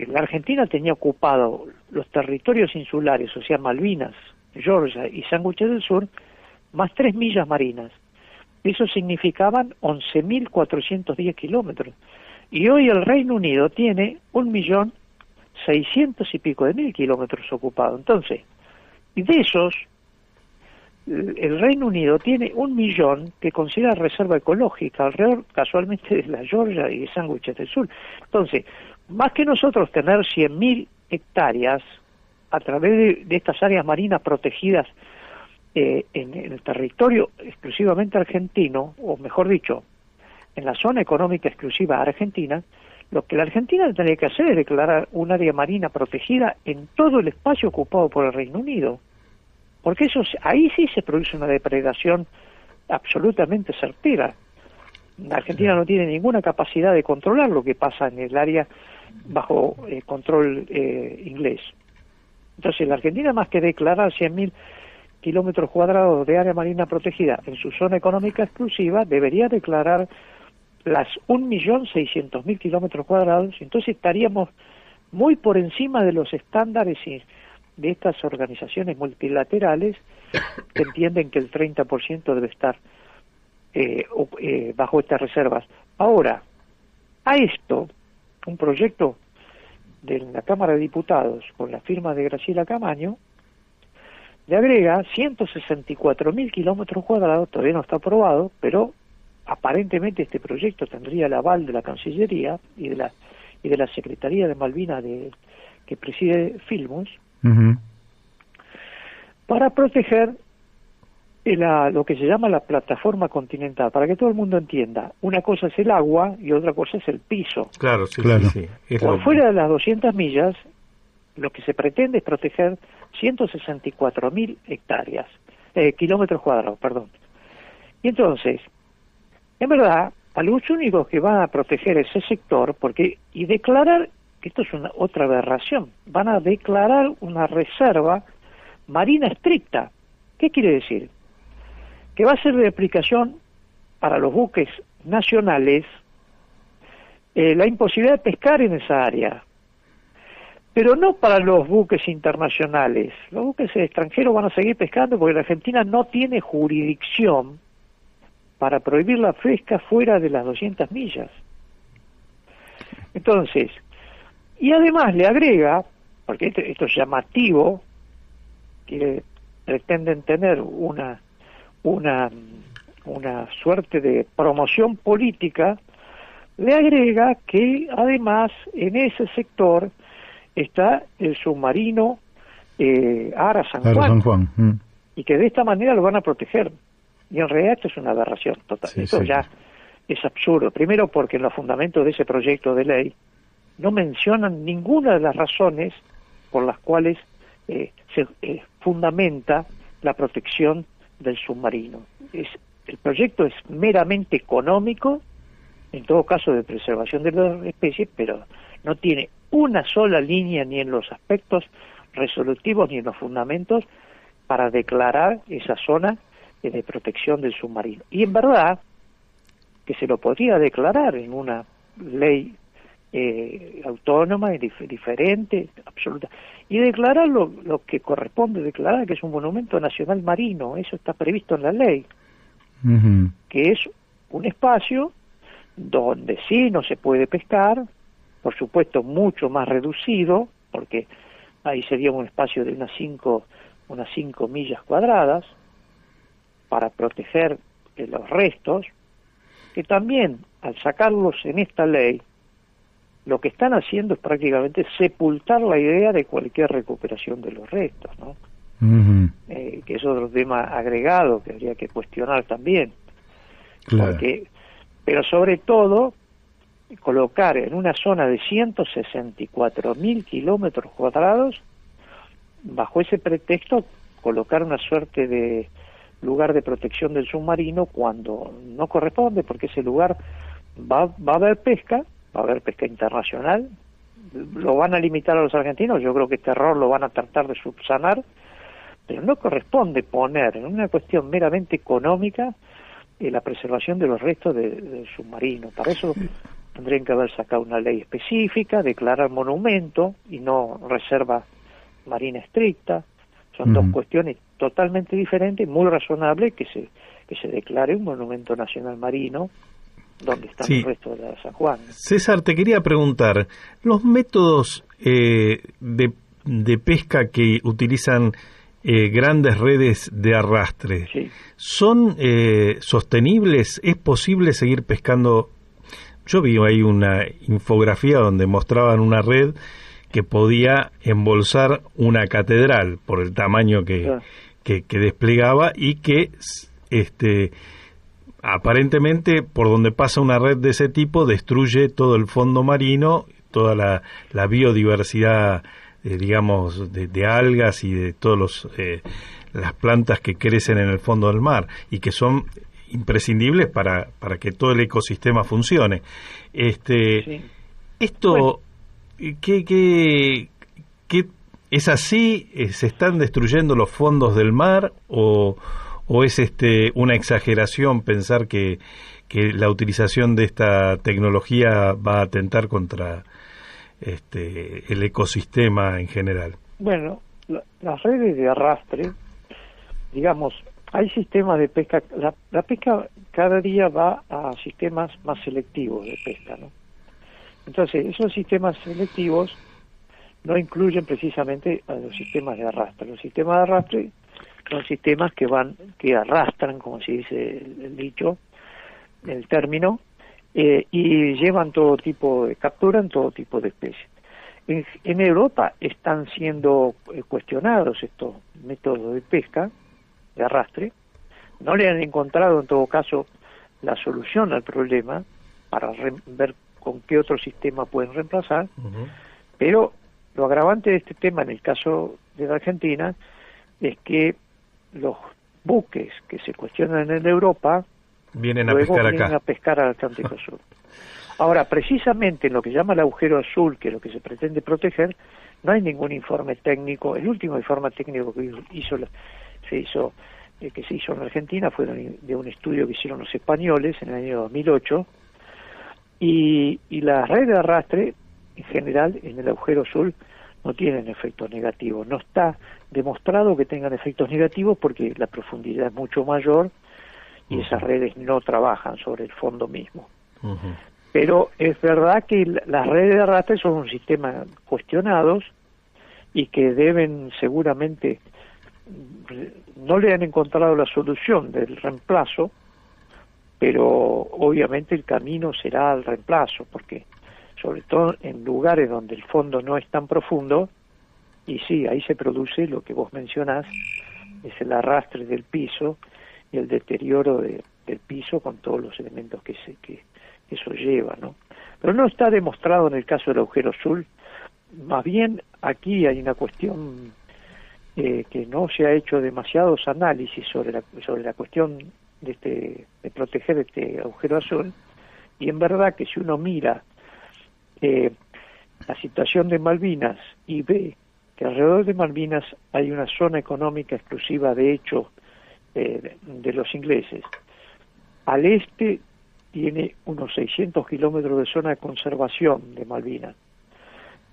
la Argentina tenía ocupado los territorios insulares, o sea, Malvinas, Georgia y Sándwiches del Sur, más 3 millas marinas. Eso significaban 11.410 kilómetros. Y hoy el Reino Unido tiene 1.600.000 y pico de kilómetros ocupados. Entonces, y de esos, el Reino Unido tiene 1.000.000 que considera reserva ecológica, alrededor casualmente de la Georgia y Sándwiches del Sur. Entonces, más que nosotros tener 100.000 hectáreas a través de estas áreas marinas protegidas en el territorio exclusivamente argentino, o mejor dicho, en la zona económica exclusiva argentina, lo que la Argentina tendría que hacer es declarar un área marina protegida en todo el espacio ocupado por el Reino Unido, porque ahí sí se produce una depredación absolutamente certera. La Argentina no tiene ninguna capacidad de controlar lo que pasa en el área bajo control inglés. Entonces la Argentina, más que declarar 100.000 kilómetros cuadrados de área marina protegida en su zona económica exclusiva, debería declarar las 1.600.000 kilómetros cuadrados. Entonces estaríamos muy por encima de los estándares de estas organizaciones multilaterales que entienden que el 30% debe estar bajo estas reservas. Ahora, a esto, un proyecto de la Cámara de Diputados con la firma de Graciela Camaño le agrega 164.000 kilómetros cuadrados. Todavía no está aprobado, pero aparentemente este proyecto tendría el aval de la Cancillería y de la Secretaría de Malvinas que preside Filmus, uh-huh, para proteger lo que se llama la plataforma continental. Para que todo el mundo entienda, una cosa es el agua y otra cosa es el piso. Claro, sí, claro. Sí. Por fuera de las 200 millas, lo que se pretende es proteger 164.000 kilómetros cuadrados, perdón. Y entonces, en verdad, a los únicos que van a proteger ese sector, y declarar, que esto es otra aberración, van a declarar una reserva marina estricta. ¿Qué quiere decir? Que va a ser de aplicación para los buques nacionales la imposibilidad de pescar en esa área, pero no para los buques internacionales. Los buques extranjeros van a seguir pescando porque la Argentina no tiene jurisdicción para prohibir la pesca fuera de las 200 millas. Entonces, y además le agrega, porque esto es llamativo, que pretenden tener una suerte de promoción política, le agrega que además en ese sector está el submarino Ara San Juan. Y que de esta manera lo van a proteger. Y en realidad esto es una aberración total. Sí, esto sí. ya es absurdo. Primero porque en los fundamentos de ese proyecto de ley no mencionan ninguna de las razones por las cuales se fundamenta la protección del submarino. El proyecto es meramente económico, en todo caso de preservación de las especies, pero no tiene una sola línea ni en los aspectos resolutivos ni en los fundamentos para declarar esa zona de protección del submarino. Y en verdad que se lo podría declarar en una ley autónoma y diferente, absoluta, y declarar lo que corresponde declarar, que es un monumento nacional marino. Eso está previsto en la ley, que es un espacio donde sí no se puede pescar, por supuesto mucho más reducido, porque ahí sería un espacio de unas 5 millas cuadradas para proteger los restos, que también al sacarlos en esta ley lo que están haciendo es prácticamente sepultar la idea de cualquier recuperación de los restos, ¿no? Que es otro tema agregado que habría que cuestionar también. Claro. Pero sobre todo colocar en una zona de 164.000 kilómetros cuadrados, bajo ese pretexto, colocar una suerte de lugar de protección del submarino cuando no corresponde, porque ese lugar va a haber pesca internacional, lo van a limitar a los argentinos, yo creo que este error lo van a tratar de subsanar, pero no corresponde poner en una cuestión meramente económica la preservación de los restos del submarino. Para eso tendrían que haber sacado una ley específica, declarar monumento y no reserva marina estricta. Son dos cuestiones totalmente diferentes, muy razonable que se declare un monumento nacional marino donde están los restos de San Juan. César, te quería preguntar, los métodos de pesca que utilizan grandes redes de arrastre, ¿son sostenibles? ¿Es posible seguir pescando? Yo vi ahí una infografía donde mostraban una red que podía embolsar una catedral por el tamaño que desplegaba y que aparentemente por donde pasa una red de ese tipo destruye todo el fondo marino, toda la biodiversidad, digamos, de algas y de todas las plantas que crecen en el fondo del mar y que son imprescindibles para que todo el ecosistema funcione. Esto, ¿qué es así? ¿Se están destruyendo los fondos del mar o es una exageración pensar que la utilización de esta tecnología va a atentar contra el ecosistema en general? Bueno, las redes de arrastre, digamos, hay sistemas de pesca, la pesca cada día va a sistemas más selectivos de pesca, ¿no? Entonces, esos sistemas selectivos no incluyen precisamente a los sistemas de arrastre. Los sistemas de arrastre son sistemas que arrastran, como se dice el dicho, el término, y llevan capturan todo tipo de especies. En Europa están siendo cuestionados estos métodos de pesca, de arrastre. No le han encontrado en todo caso la solución al problema para ver con qué otro sistema pueden reemplazar, pero lo agravante de este tema en el caso de la Argentina es que los buques que se cuestionan en Europa vienen a luego pescar vienen acá. a pescar al Atlántico Sur. Ahora, precisamente en lo que llama el agujero azul, que es lo que se pretende proteger, no hay ningún informe técnico. El último informe técnico que hizo que se hizo en Argentina fue de un estudio que hicieron los españoles en el año 2008, y las redes de arrastre en general en el agujero azul no tienen efectos negativos. No está demostrado que tengan efectos negativos porque la profundidad es mucho mayor y esas redes no trabajan sobre el fondo mismo. Pero es verdad que las redes de arrastre son un sistema cuestionados y que deben seguramente, no le han encontrado la solución del reemplazo, pero obviamente el camino será al reemplazo, porque sobre todo en lugares donde el fondo no es tan profundo, y sí, ahí se produce lo que vos mencionás, es el arrastre del piso y el deterioro del piso con todos los elementos que eso lleva, ¿no? Pero no está demostrado en el caso del agujero azul. Más bien aquí hay una cuestión que no se ha hecho demasiados análisis sobre la cuestión de proteger este agujero azul, y en verdad que si uno mira la situación de Malvinas y ve que alrededor de Malvinas hay una zona económica exclusiva de hecho de los ingleses, al este tiene unos 600 kilómetros de zona de conservación de Malvinas.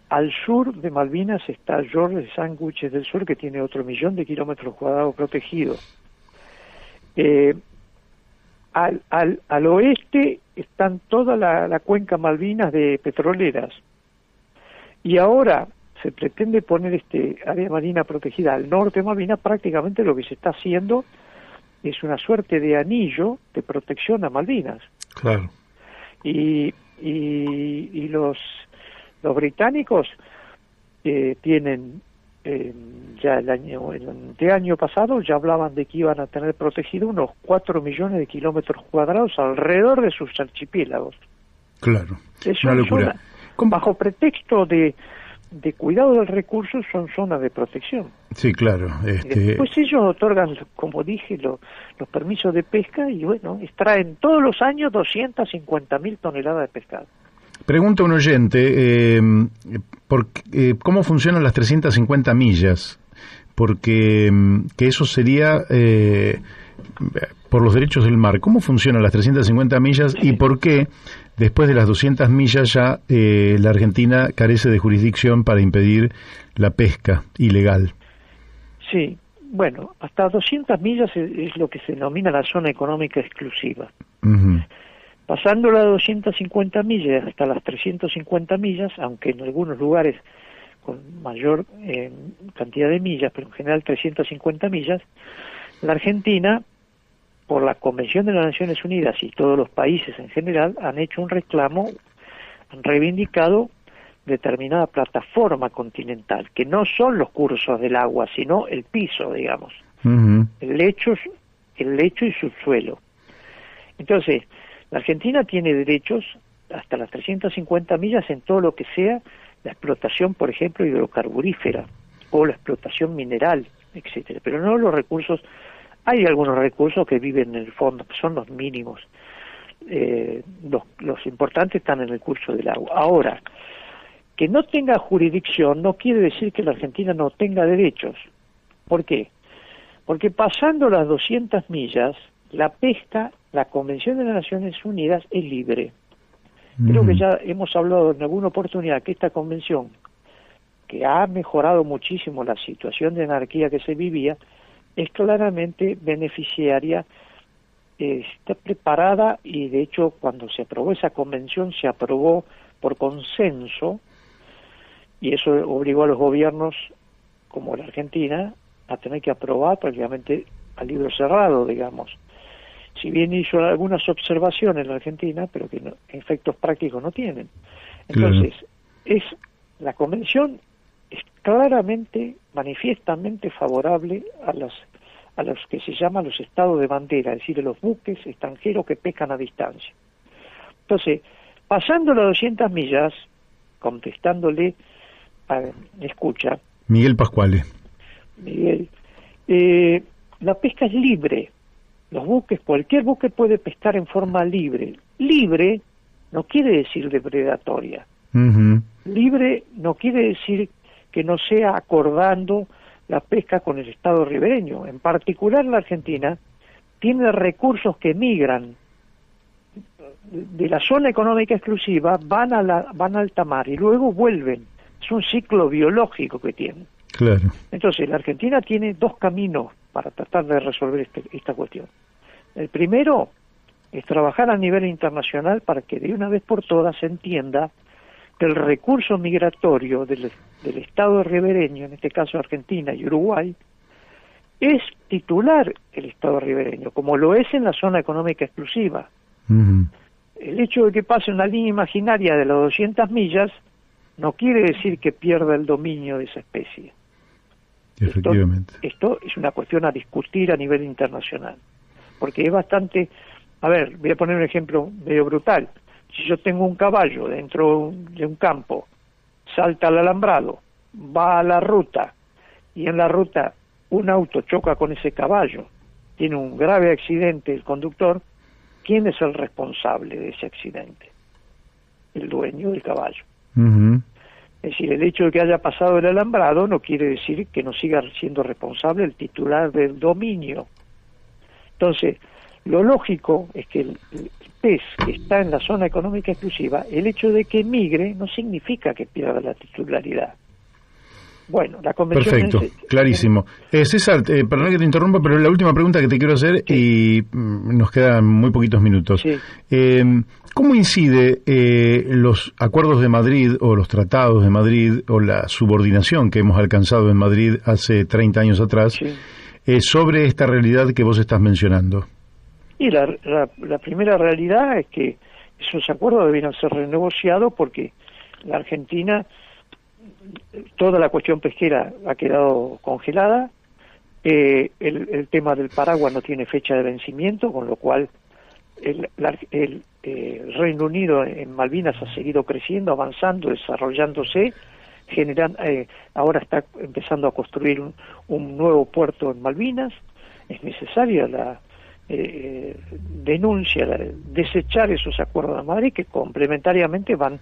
Al sur de Malvinas está George Sandwich del Sur, que tiene otro 1.000.000 de kilómetros cuadrados protegidos. Al oeste están toda la cuenca Malvinas de petroleras. Y ahora se pretende poner este área marina protegida al norte de Malvinas. Prácticamente lo que se está haciendo es una suerte de anillo de protección a Malvinas. Claro. Y los británicos tienen ya el año pasado ya hablaban de que iban a tener protegido unos 4 millones de kilómetros cuadrados alrededor de sus archipiélagos. Claro, Es una locura. Bajo pretexto de cuidado del recurso, son zonas de protección. Sí, claro. Después ellos otorgan, como dije, los permisos de pesca y bueno, extraen todos los años 250.000 toneladas de pescado. Pregunta un oyente, ¿cómo funcionan las 350 millas? Porque que eso sería por los derechos del mar. ¿Cómo funcionan las 350 millas y por qué después de las 200 millas ya la Argentina carece de jurisdicción para impedir la pesca ilegal? Sí, bueno, hasta 200 millas es lo que se denomina la zona económica exclusiva. Uh-huh. Pasando las 250 millas hasta las 350 millas, aunque en algunos lugares con mayor cantidad de millas, pero en general 350 millas, la Argentina, por la Convención de las Naciones Unidas y todos los países en general, han hecho un reclamo, han reivindicado determinada plataforma continental, que no son los cursos del agua, sino el piso, digamos, uh-huh. el lecho y subsuelo. Entonces, la Argentina tiene derechos hasta las 350 millas en todo lo que sea la explotación, por ejemplo, hidrocarburífera o la explotación mineral, etcétera. Pero no los recursos. Hay algunos recursos que viven en el fondo, son los mínimos. Los importantes están en el curso del agua. Ahora, que no tenga jurisdicción no quiere decir que la Argentina no tenga derechos. ¿Por qué? Porque pasando las 200 millas, la pesca, la Convención de las Naciones Unidas es libre. Creo que ya hemos hablado en alguna oportunidad que esta convención, que ha mejorado muchísimo la situación de anarquía que se vivía, es claramente beneficiaria, está preparada y de hecho cuando se aprobó esa convención se aprobó por consenso y eso obligó a los gobiernos como la Argentina a tener que aprobar prácticamente a libro cerrado, digamos. Si bien hizo algunas observaciones en la Argentina, pero que efectos prácticos no tienen. Entonces, la convención es claramente, manifiestamente favorable a los que se llaman los estados de bandera, es decir, a los buques extranjeros que pescan a distancia. Entonces, pasando las 200 millas, contestándole escucha. Miguel Pascuale. Miguel, la pesca es libre. Los buques, cualquier buque puede pescar en forma libre. Libre no quiere decir depredatoria. Uh-huh. Libre no quiere decir que no sea acordando la pesca con el Estado ribereño. En particular la Argentina tiene recursos que migran de la zona económica exclusiva, van a alta mar y luego vuelven. Es un ciclo biológico que tienen. Claro. Entonces, la Argentina tiene dos caminos para tratar de resolver esta cuestión. El primero es trabajar a nivel internacional para que de una vez por todas se entienda que el recurso migratorio del Estado ribereño, en este caso Argentina y Uruguay, es titular el Estado ribereño, como lo es en la zona económica exclusiva. Uh-huh. El hecho de que pase una línea imaginaria de las 200 millas no quiere decir que pierda el dominio de esa especie. Efectivamente. Esto es una cuestión a discutir a nivel internacional, porque es bastante... A ver, voy a poner un ejemplo medio brutal. Si yo tengo un caballo dentro de un campo, salta al alambrado, va a la ruta, y en la ruta un auto choca con ese caballo, tiene un grave accidente el conductor, ¿quién es el responsable de ese accidente? El dueño del caballo. Uh-huh. Es decir, el hecho de que haya pasado el alambrado no quiere decir que no siga siendo responsable el titular del dominio. Entonces, lo lógico es que el pez que está en la zona económica exclusiva, el hecho de que migre no significa que pierda la titularidad. Bueno, la convención... Perfecto, clarísimo. César, perdón que te interrumpa, pero la última pregunta que te quiero hacer, sí, y nos quedan muy poquitos minutos. Sí. ¿Cómo incide los acuerdos de Madrid o los tratados de Madrid o la subordinación que hemos alcanzado en Madrid hace 30 años atrás, sí, sobre esta realidad que vos estás mencionando? Y la primera realidad es que esos acuerdos debieron ser renegociados porque la Argentina, toda la cuestión pesquera ha quedado congelada, el tema del paraguas no tiene fecha de vencimiento, con lo cual el Reino Unido en Malvinas ha seguido creciendo, avanzando, desarrollándose, ahora está empezando a construir un nuevo puerto en Malvinas. Es necesaria la desechar esos acuerdos de Madrid que complementariamente van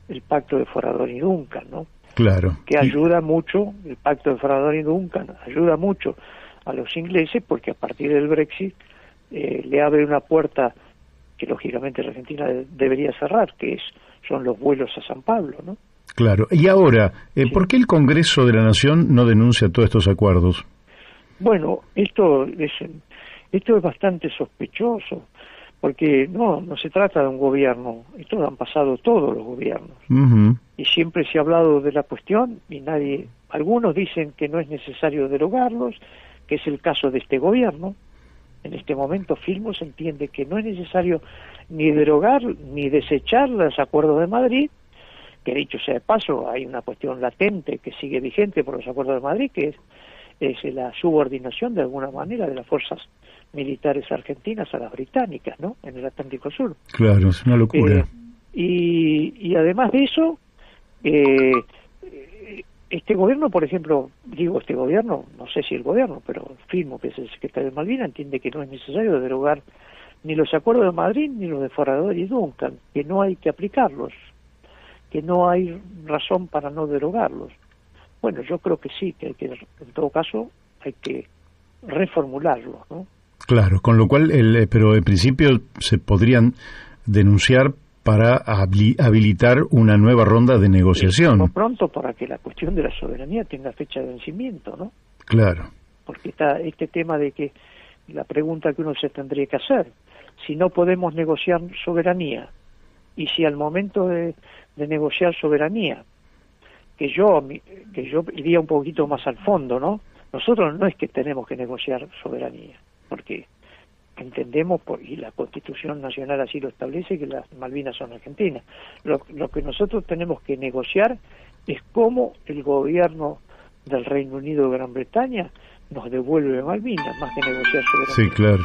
el pacto de Forador y Duncan, ¿no? Claro. Que ayuda mucho, el pacto de Forador y Duncan ayuda mucho a los ingleses porque a partir del Brexit le abre una puerta que lógicamente la Argentina debería cerrar, que son los vuelos a San Pablo, ¿no? Claro. Y ahora, Sí. ¿por qué el Congreso de la Nación no denuncia todos estos acuerdos? Bueno, esto es bastante sospechoso, porque no se trata de un gobierno, esto lo han pasado todos los gobiernos, Uh-huh. y siempre se ha hablado de la cuestión y algunos dicen que no es necesario derogarlos, que es el caso de este gobierno. En este momento Filmos entiende que no es necesario ni derogar ni desechar los acuerdos de Madrid, que dicho sea de paso, hay una cuestión latente que sigue vigente por los acuerdos de Madrid, que es la subordinación de alguna manera de las fuerzas militares argentinas a las británicas, ¿no? En el Atlántico Sur. Claro, es una locura. Y además de eso, este gobierno, por ejemplo, este gobierno, no sé si el gobierno, pero Filmo, que es el secretario de Malvinas, entiende que no es necesario derogar ni los acuerdos de Madrid ni los de Forador y Duncan, que no hay que aplicarlos, que no hay razón para no derogarlos. Bueno, yo creo que sí, que en todo caso hay que reformularlos, ¿no? Claro, con lo cual, pero en principio se podrían denunciar para habilitar una nueva ronda de negociación. Por pronto, para que la cuestión de la soberanía tenga fecha de vencimiento, ¿no? Claro. Porque está este tema de que la pregunta que uno se tendría que hacer, si no podemos negociar soberanía, y si al momento de negociar soberanía, que yo iría un poquito más al fondo, ¿no? Nosotros no es que tenemos que negociar soberanía, porque entendemos, y la Constitución Nacional así lo establece, que las Malvinas son argentinas. Lo que nosotros tenemos que negociar es cómo el gobierno del Reino Unido de Gran Bretaña nos devuelve Malvinas, más que negociar soberanía. Sí, claro.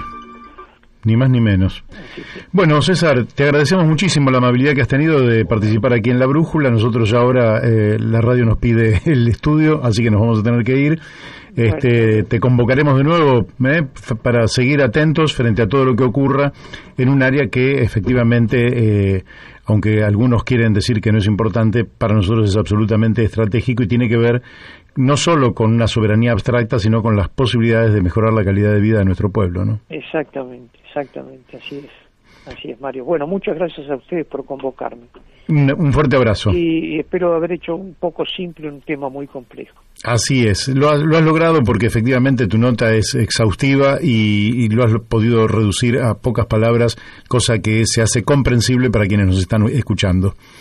Ni más ni menos. Sí. Bueno, César, te agradecemos muchísimo la amabilidad que has tenido de participar aquí en La Brújula. Nosotros ya ahora, la radio nos pide el estudio, así que nos vamos a tener que ir. Te convocaremos de nuevo para seguir atentos frente a todo lo que ocurra en un área que efectivamente, aunque algunos quieren decir que no es importante, para nosotros es absolutamente estratégico y tiene que ver no solo con una soberanía abstracta, sino con las posibilidades de mejorar la calidad de vida de nuestro pueblo, ¿no? Exactamente, así es, Mario. Bueno, muchas gracias a ustedes por convocarme. Un fuerte abrazo. Y espero haber hecho un poco simple un tema muy complejo. Así es, lo has logrado porque efectivamente tu nota es exhaustiva y lo has podido reducir a pocas palabras, cosa que se hace comprensible para quienes nos están escuchando.